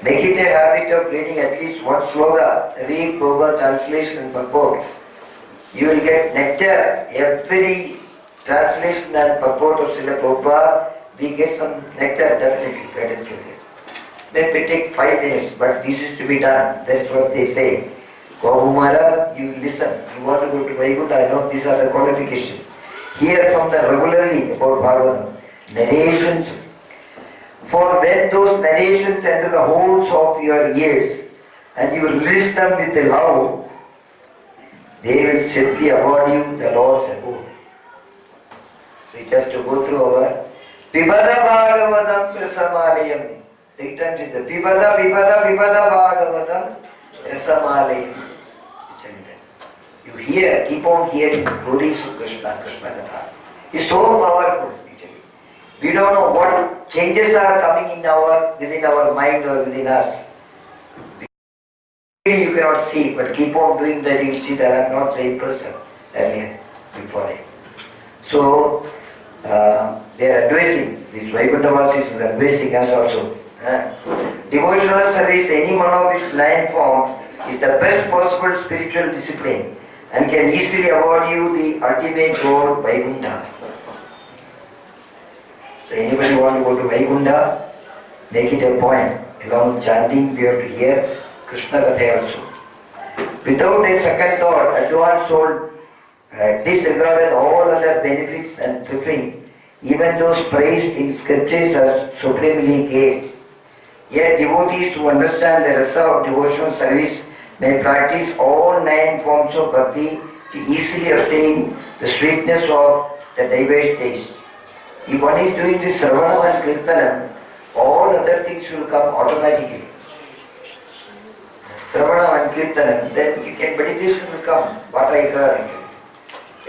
make it a habit of reading at least one sloka, read Prabhupada translation and purport. You will get nectar. Every translation and purport of Srila Prabhupada, we get some nectar definitely, guidance will get. Maybe take 5 minutes, but this is to be done. That's what they say. Gopamara, you listen. You want to go to Vaikuntha, I know these are the qualifications. Hear from them regularly about Bhagavatam. Narrations. For when those narrations enter the holes of your ears and you listen them with the love, they will simply award you the Lord's abode. So just to go through our Pibada Bhagavatam Rasamalayam. 3 times it's a Pibada Bhagavatam Rasamalayam. You hear, keep on hearing glories of Krishna Katha. It's so powerful actually. We don't know what changes are coming within our mind or within us. You cannot see, but keep on doing that, you will see that I am not the same person earlier, before I. So, they are advising, these Vaikuntha-vasis are advising us also. Devotional service, any one of its 9 forms, is the best possible spiritual discipline and can easily award you the ultimate goal, Vaikuntha. So, anybody want to go to Vaikuntha, make it a point. Along with chanting, we have to hear Krishna Katha also. Without a second thought, advanced soul disregarded all other benefits and preferring even those praised in scriptures as supremely great. Yet devotees who understand the rasa of devotional service may practice all 9 forms of bhakti to easily obtain the sweetness of the diverse taste. If one is doing the Sarvanam and Kirtanam, all other things will come automatically. Sravana and Kirtana, then meditation will come, what I heard actually.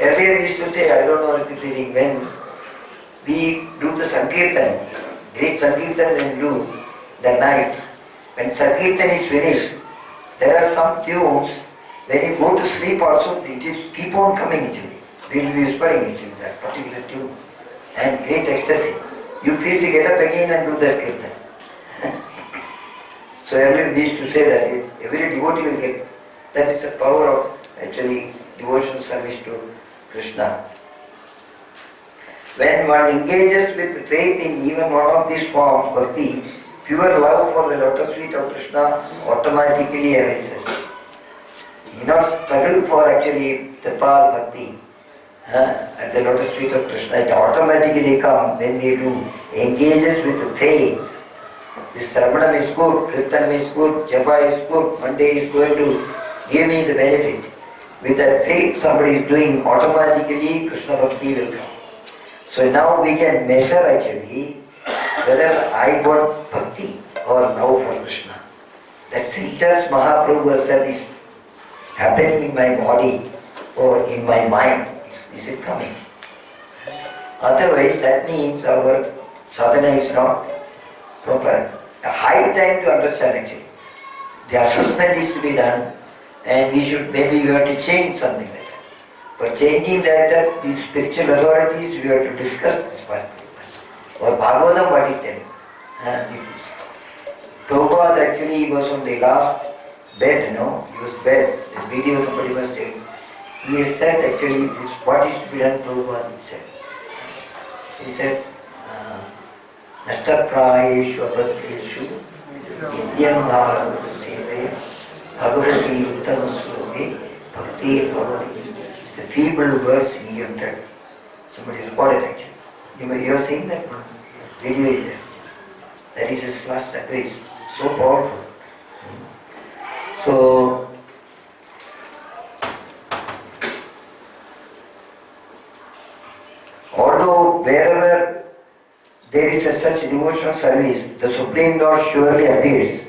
Earlier we used to say, I don't know repeating, when we do the Sankirtan, great Sankirtan when we do the night, when Sankirtan is finished, there are some tunes, when you go to sleep also, it is keep on coming actually. We will be whispering actually that particular tune and great ecstasy. You feel to get up again and do that Kirtan. So earlier we used to say that every devotee will get, that is the power of actually devotional service to Krishna. When one engages with faith in even one of these forms, bhakti, pure love for the lotus feet of Krishna automatically arises. You not struggle for actually the path bhakti at the lotus feet of Krishna. It automatically comes when we do engages with faith. This Sravanam is good, Kirtanam is good, Japa is good, Monday is going to give me the benefit. With that faith somebody is doing, automatically Krishna Bhakti will come. So now we can measure actually whether I got Bhakti or love for Krishna. That sentence Mahaprabhu has said is happening in my body or in my mind. Is it coming? Otherwise that means our sadhana is not proper. A high time to understand actually. The assessment is to be done and we should, maybe we have to change something like that. For changing that, the spiritual authorities, we have to discuss this part. Or Bhagavatam, what is telling? Prabhupada actually was on the last bed, he was bed. The video somebody was telling. He has said actually, this, what is to be done, Prabhupada said. He said, Nashtaprayeshu abhadyeshu nityam bhagavata sevaya bhagavati uttama sloke bhakti bhavati. The feeble words he entered. Somebody recorded actually. You are seeing that video is there. That is his last advice. So powerful. So, although wherever there is a such devotional service, the Supreme Lord surely appears.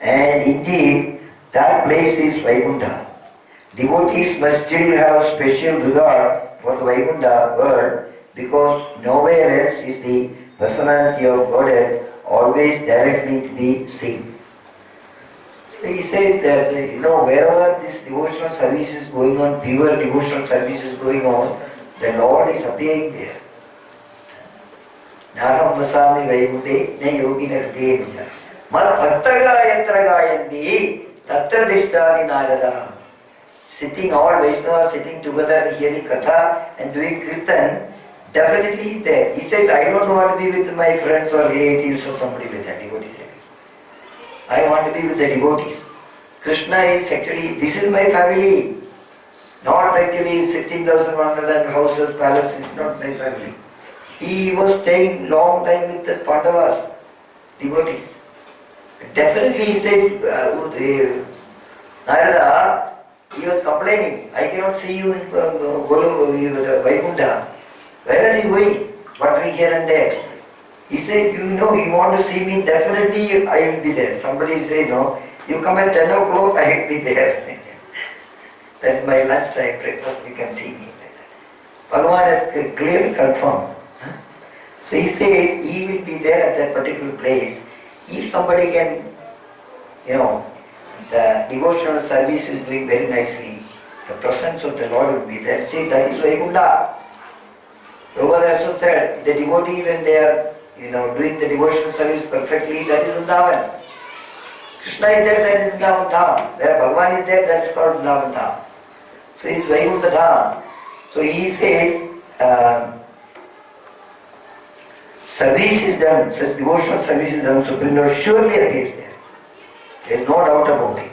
And indeed, that place is Vaikuntha. Devotees must still have special regard for the Vaikuntha world because nowhere else is the personality of Godhead always directly to be seen. So he says that, wherever this devotional service is going on, pure devotional service is going on, the Lord is appearing there. Naham vasami vaikunte ne yogina hridaye nija. Mat bhattaga yatra gayanti tatra dishtadi narada. Sitting, all Vaishnavas sitting together hearing katha and doing kirtan, definitely there. He says, I don't want to be with my friends or relatives or somebody like that, devotees. I want to be with the devotees. Krishna is actually, this is my family. Not actually 16,100 houses, palaces, not my family. He was staying long time with the Pandavas, devotees. Definitely he said, Narada, he was complaining, I cannot see you in Vaikuntha. Where are you going? Wandering here and there. He said, you want to see me, definitely I will be there. Somebody said, no, you come at 10 o'clock, I will be there. That is my lunchtime breakfast, you can see me. Bhagavan has clearly confirmed. So he said, he will be there at that particular place. If somebody can, the devotional service is doing very nicely, the presence of the Lord will be there. See, that is Vaikuntha. Prabhupada also said, the devotee when they are doing the devotional service perfectly, that is Vrindavan. Krishna is there, that is Vrindavan Dham. Where Bhagavan is there, that is called Vrindavan Dham. So he is Vaikuntha Dham. So he says, service is done, such devotional service is done, Supreme Lord surely appears there. There is no doubt about it.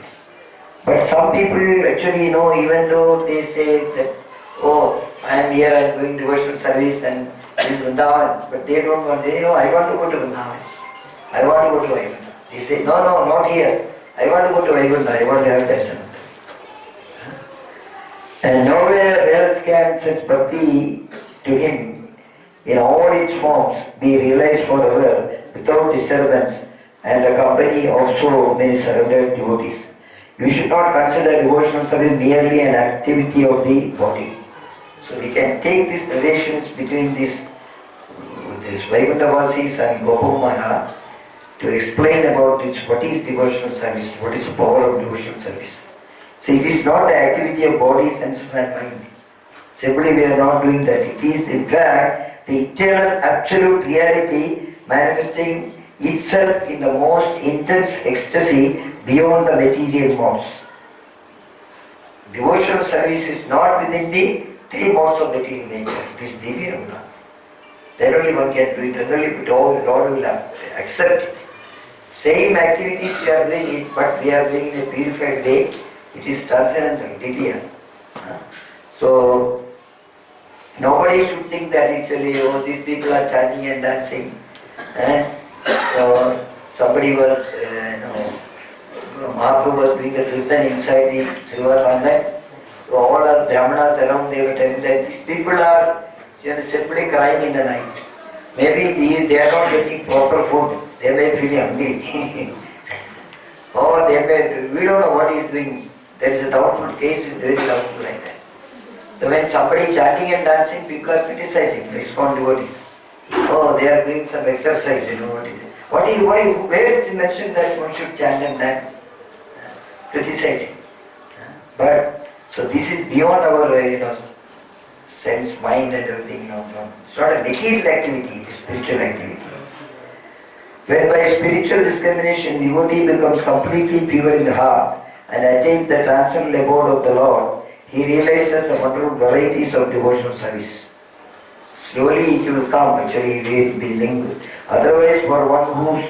But some people actually, even though they say that, oh, I am here, I am doing devotional service and this is Vrindavan, but they don't want, I want to go to Vrindavan. I want to go to Vaikuntha. They say, no, not here. I want to go to Vaikuntha, I want to have darshan. And nowhere else can such bhakti to him in all its forms be realized forever without disturbance, and accompany also many surrendered devotees. You should not consider devotional service merely an activity of the body. So we can take these relations between these Vaikuntavasis and Gopamana to explain about this, what is devotional service, what is the power of devotional service. So it is not the activity of body, senses and mind. Simply we are not doing that. It is in fact the eternal absolute reality manifesting itself in the most intense ecstasy beyond the material modes. Devotional service is not within the three modes of material nature. It is Divya Guna. Then only one can do it, then only Lord will accept it. Same activities we are doing it, but we are doing in a purified way. It is transcendental, Divya. So, nobody should think that actually, oh, these people are chanting and dancing. Somebody was, Mahaprabhu was doing a kirtan inside the Srivasana. So all the Brahmanas around, they were telling that these people are simply crying in the night. Maybe they are not getting proper food. They may feel hungry. Or they may, we don't know what he is doing. There is a doubtful case, is very doubtful like that. So when somebody is chanting and dancing, people are criticizing. ISKCON devotees. Oh, they are doing some exercise, you know what it is. Where is it mentioned that one should chant and dance? Criticizing. But, so this is beyond our, sense, mind and everything. It's not a material activity, it is spiritual activity. When by spiritual discrimination devotee becomes completely pure in the heart and attains the transcendental abode of the Lord, he realizes the wonderful varieties of devotional service. Slowly it will come, actually it will be linked. Otherwise, for one whose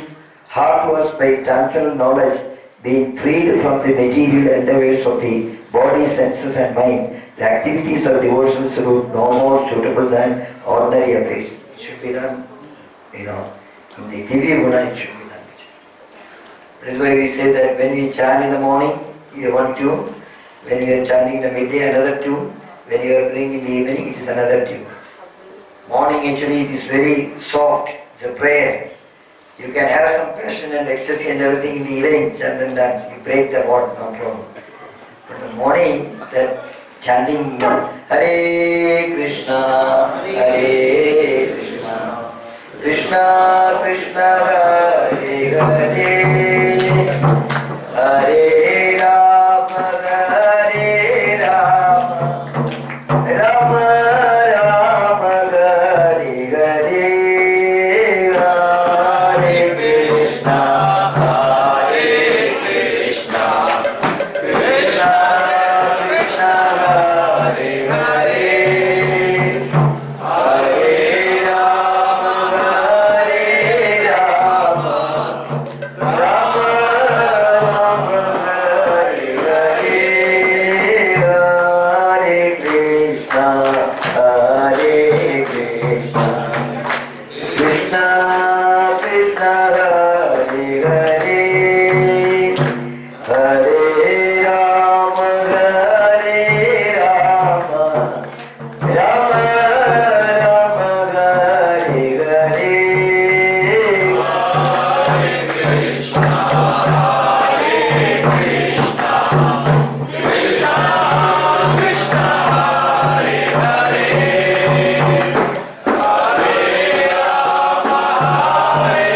heart was by transcendental knowledge being freed from the material endeavors of the body, senses and mind, the activities of devotional service no more suitable than ordinary affairs. It should be done, in the Divya Guna it should be done. That is why we say that when we chant in the morning, you have one tune. When you are chanting in the midday, another tune. When you are doing in the evening, it is another tune. Morning actually it is very soft, it's a prayer. You can have some passion and ecstasy and everything in the evening, chant and dance. You break the word, no problem. But in the morning, that chanting, Hare Krishna, Hare Krishna, Krishna Krishna, Hare Hare, Hare Rama, Hare Rama, Rama Rama, Hare Hare, Hare Krishna, Hare Krishna, Krishna Krishna, Hare Hare, Hare Rama, Hare Rama, Rama Rama, Hare Hare, Hare Krishna, Hare Krishna, Krishna Krishna, Hare Hare, Hare Rama, Hare Rama, Rama Rama, Hare Hare, Hare Krishna, Hare Krishna, Krishna Krishna, Hare Hare, Hare Rama, Hare Rama,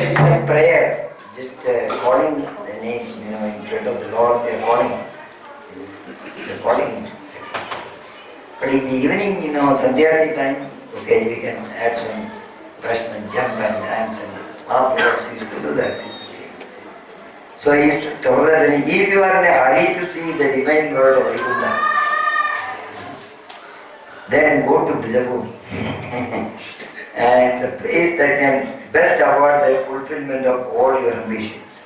it's a prayer, just calling the name, in front of the Lord, they are calling. But in the evening, Sandhyati time, okay, we can add some person and jump and dance, and Mahaprabhu used to do that. So he used to tell that if you are in a hurry to see the divine world of Vaikuntha, then go to Brihad. And the place that can best award the fulfillment of all your ambitions.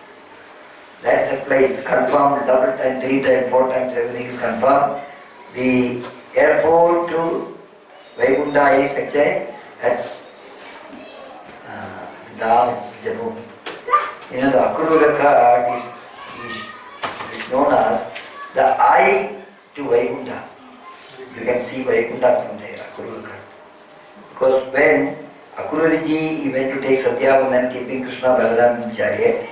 That's the place, confirmed, double time, 3 times, 4 times, everything is confirmed. The airport to Vaikuntha is actually at Jabu. The Akururaka is known as the eye to Vaikuntha. You can see Vaikuntha from there, Akururka. Because when Akururiji went to take Satyavandan keeping Krishna Balaram in chariot,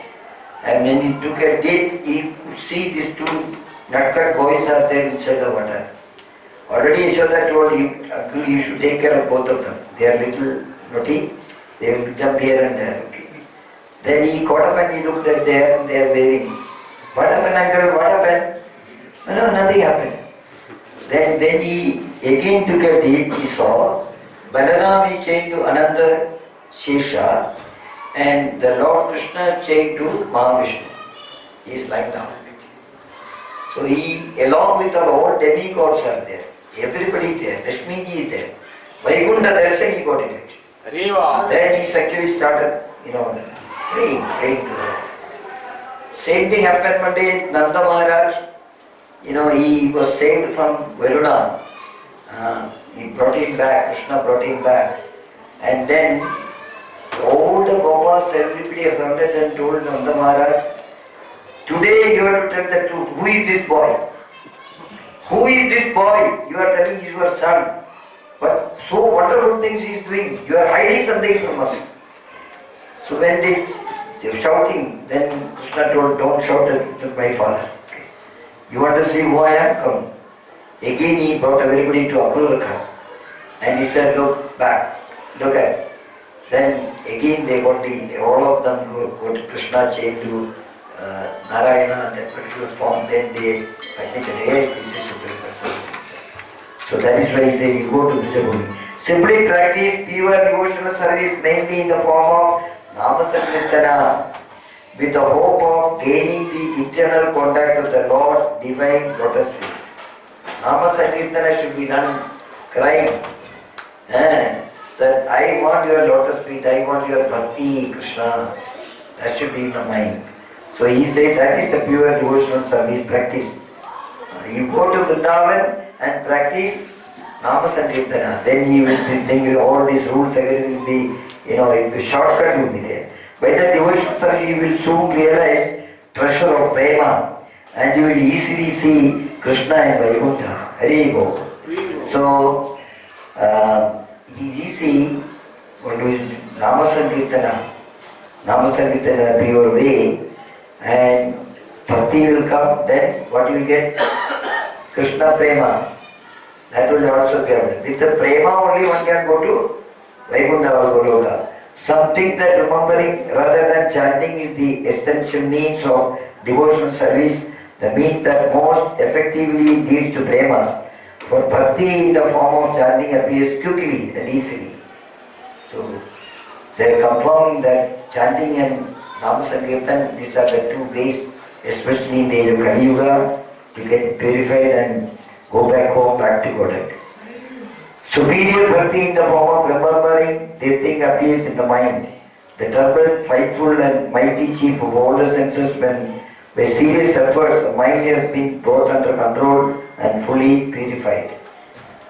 and when he took a dip, he could see these two nutcut boys are there inside the water. Already Yashoda told him, Akul, you should take care of both of them. They are little naughty, they will jump here and there. Okay. Then he caught up and he looked at there and they are waving. What happened, uncle? What happened? No, nothing happened. Then he again took a dip, he saw Balaram is chained to another Shesha and the Lord Krishna is chained to Mahavishnu. He is lying down. So he, along with all demigods are there. Everybody there. Lakshmi ji is there. Vaikuntha darshan he got it. Then he actually started, praying to the Lord. Same thing happened one day, Nanda Maharaj, he was saved from Varuna. He brought him back, Krishna brought him back. And then all the Gopas, everybody assembled and told Nanda Maharaj, today you have to tell the truth. Who is this boy? Who is this boy? You are telling he is your son. But so wonderful things he is doing. You are hiding something from us. So when they were shouting, then Krishna told, don't shout at my father. You want to see who I am? Come. Again he brought everybody to Akururka. And he said, look back, look at it. Then again they got all of them go to Krishna chained to Narayana, that particular form. Then they admitted, hey, this is a great person. So that is why he said, you go to Vijayabhumi. Simply practice pure devotional service mainly in the form of Nama Sankirtana with the hope of gaining the eternal contact of the Lord's divine lotus feet. Nama Sankirtana should be done crying. That I want your lotus feet, I want your bhakti, Krishna. That should be in the mind. So he said that is a pure devotional service practice. You go to Vrindavan and practice Nama Sankirtana. Then you will be thinking all these rules everything will be, the shortcut will be there. By the devotional service you will soon realize treasure of prema and you will easily see Krishna and Vaikuntha. Hari Bo. So it is easy when you do Nama Sankirtana pure way and bhakti will come, then what you will get? Krishna prema. That will also be happening. With the prema only one can go to Vaikuntha or Goloka. Something that remembering rather than chanting is the essential means of devotional service, the means that most effectively leads to prema. For bhakti in the form of chanting appears quickly and easily. So they are confirming that chanting and Nama Sankirtan, these are the two ways, especially in the age of Kali Yuga, to get purified and go back home, back to Godhead. Superior bhakti in the form of remembering, this thing appears in the mind. The turbulent, frightful and mighty chief of all the senses, when by serious efforts the mind has been brought under control and fully purified.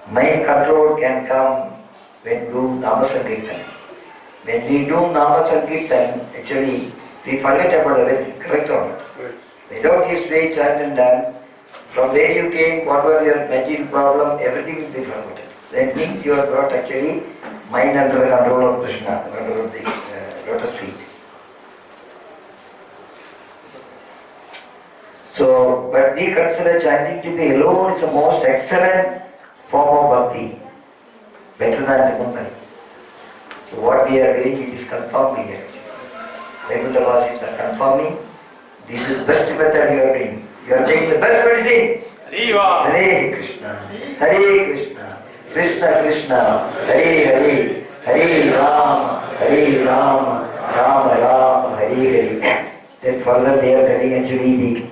Mind control can come when we do Nama Sankirtan. When we do Nama Sankirtan, actually we forget about everything, correct or not? Without this way chant and done, from where you came, what was your material problem, everything will be forgotten. That means you have brought actually mind under the control of Krishna, control of the lotus feet. So, but we consider chanting to be alone is the most excellent form of bhakti, better than the Mangala. So what we are doing, it is confirmed here. Vaikuntha-vasis are confirming, this is the best method you are doing. You are taking the best medicine. Hare Krishna, Hare Krishna, Krishna Krishna, Hare Hare, Hare Rama, Hare Rama, Rama Rama, Hare Hare. Then further they are telling actually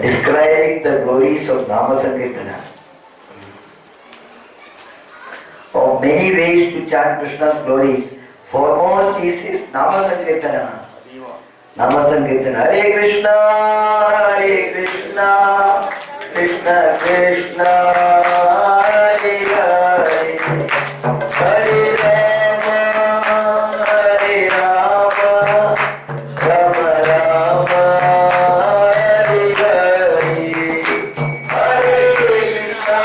describing the glories of Nama Sankirtana. Of many ways to chant Krishna's glories, foremost is his Nama Sankirtana. Nama Sankirtana. Hare Krishna, Hare Krishna, Krishna Krishna, Hare Hare, Hare Rama, Hare Rama, Rama Rama, Hare Hare, Hare Krishna,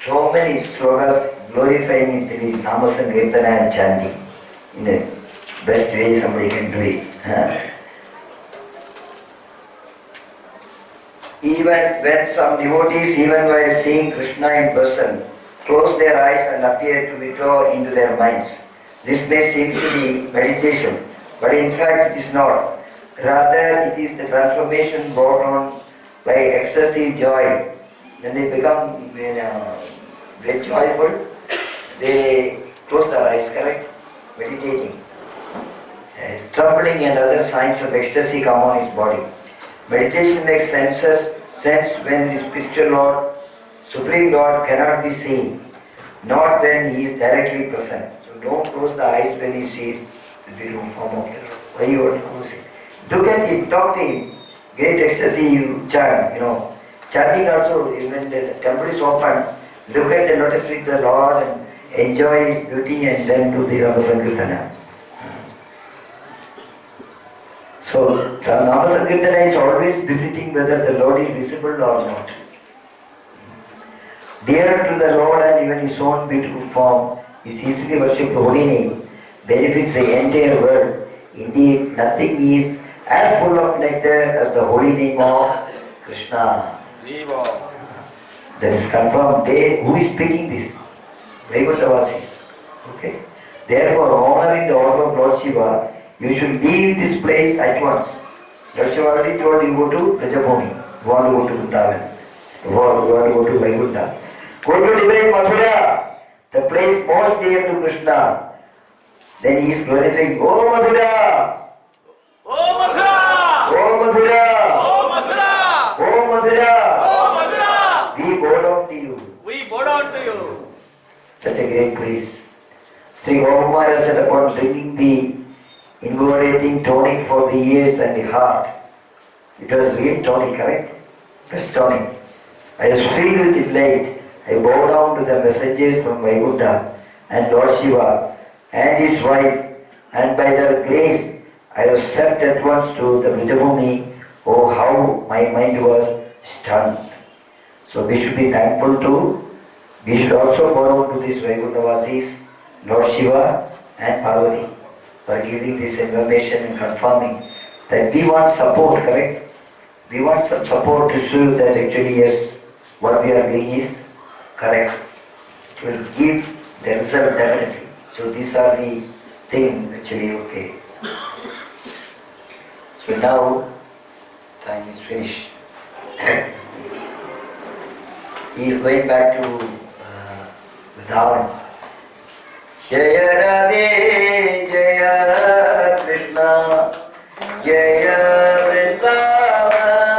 So many slogas glorifying the Nama Sankirtana and chanting in the best way somebody can do it. Even when some devotees, even while seeing Krishna in person, close their eyes and appear to withdraw into their minds. This may seem to be meditation, but in fact it is not. Rather, it is the transformation brought on by excessive joy. When they become very joyful, they close their eyes, correct? Meditating. Trembling and other signs of ecstasy come on his body. Meditation makes sense when the spiritual Lord, Supreme Lord cannot be seen, not when he is directly present. So don't close the eyes when you see the beautiful form of the Lord. Why you want to close it? Look at him, talk to him. Great ecstasy you chant, Chanting also, when the temple is open, look at the lotus feet of the Lord and enjoy his beauty and then do the Nama Sankirtana. So, Nama Sankirtana is always befitting whether the Lord is visible or not. Dear to the Lord and even his own beautiful form, his easily worshipped holy name benefits the entire world. Indeed, nothing is as full of nectar as the holy name of Krishna. That is confirmed. Who is speaking this? Vaikuntavasis. Okay. Therefore, honoring the order of Lord Shiva, you should leave this place at once. Lord Shiva already told you go to Brajabhumi. You want to go to Vrindavan. You want to go to Vaikuntha. Go to divine Mathura, the place most dear to Krishna. Then he is glorifying, O Mathura! O Mathura! O Mathura! O Mathura! O Mathura! O Mathura! We bow down to you. We bow down to you. Such a great place. Sri Gokumara said upon drinking the invigorating tonic for the ears and the heart. It was real tonic, correct? Best tonic. I was filled with delight. I bow down to the messengers from Vaikuntha and Lord Shiva and his wife, and by their grace I was sent at once to the Brajabhumi. Oh, how my mind was stunned. So we should be thankful to, we should also bow down to these Vaikuntavasis, Lord Shiva and Parvati, for giving this information and confirming that we want support, correct? We want some support to show that actually yes, what we are doing is correct. It will give the result definitely. So these are the things actually okay. So now time is finished. He is going back to Vrindavan. Jaya Radhe, Jaya Krishna, Jaya Vrindavan.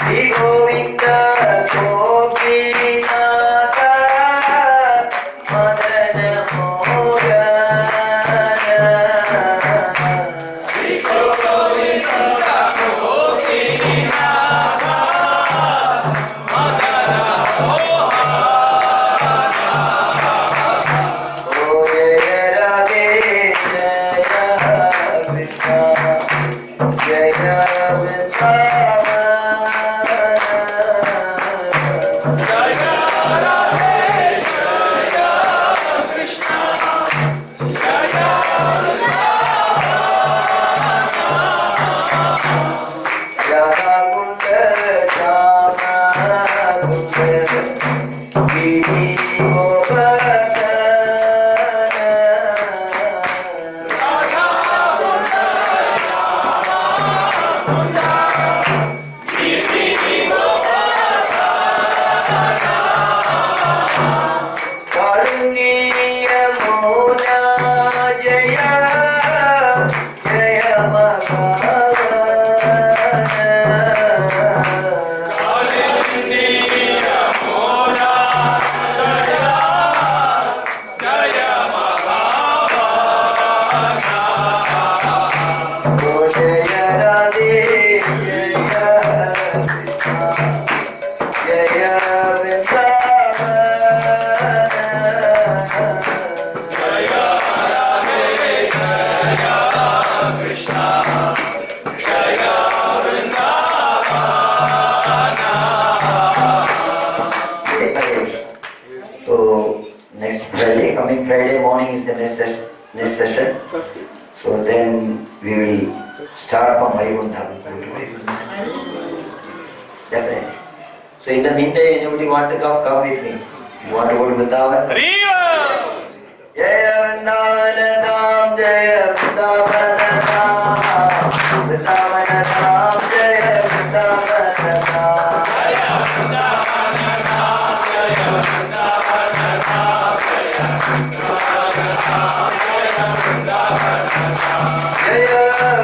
Shri Govinda Gopinatha Madana Mohan. Shri Govinda Gopinatha Madana Mohan. Oh Jaya Radhe Jaya Krishna Jaya Vrindavan. Jaya next Friday, coming Friday morning is the next session. So then we will start from Vaikuntha. Definitely. So in the meantime, anybody want to come? Come with me. You want to go to Vrindavan? Jaya Vrindavana Dham, Jaya Vrindavana Dham, Vrindavana Dham, Jaya Vrindavana Dham, Jaya Vrindavana Dham, Jaya Vrindavana Dham, Jaya Vrindavana Dham, Jaya Vrindavana Dham, Jaya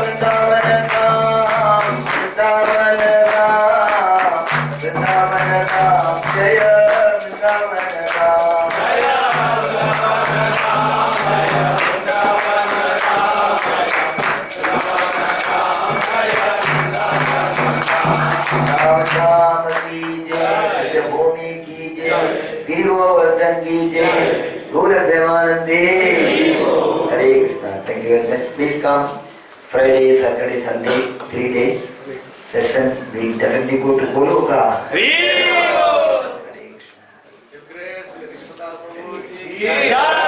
Vrindavana Dham, Vrindavana Dham, Vrindavana Dham, Jaya Vrindavana Dham, Jaya Ram की जय, भूमि की जय, गिरिवर्धन की जय, गुरु प्रेमानंदे। हरे Krishna. Thank you very much. Please come Friday, Saturday, Sunday, 3 days session. We definitely go to Goloka. Hare Krishna.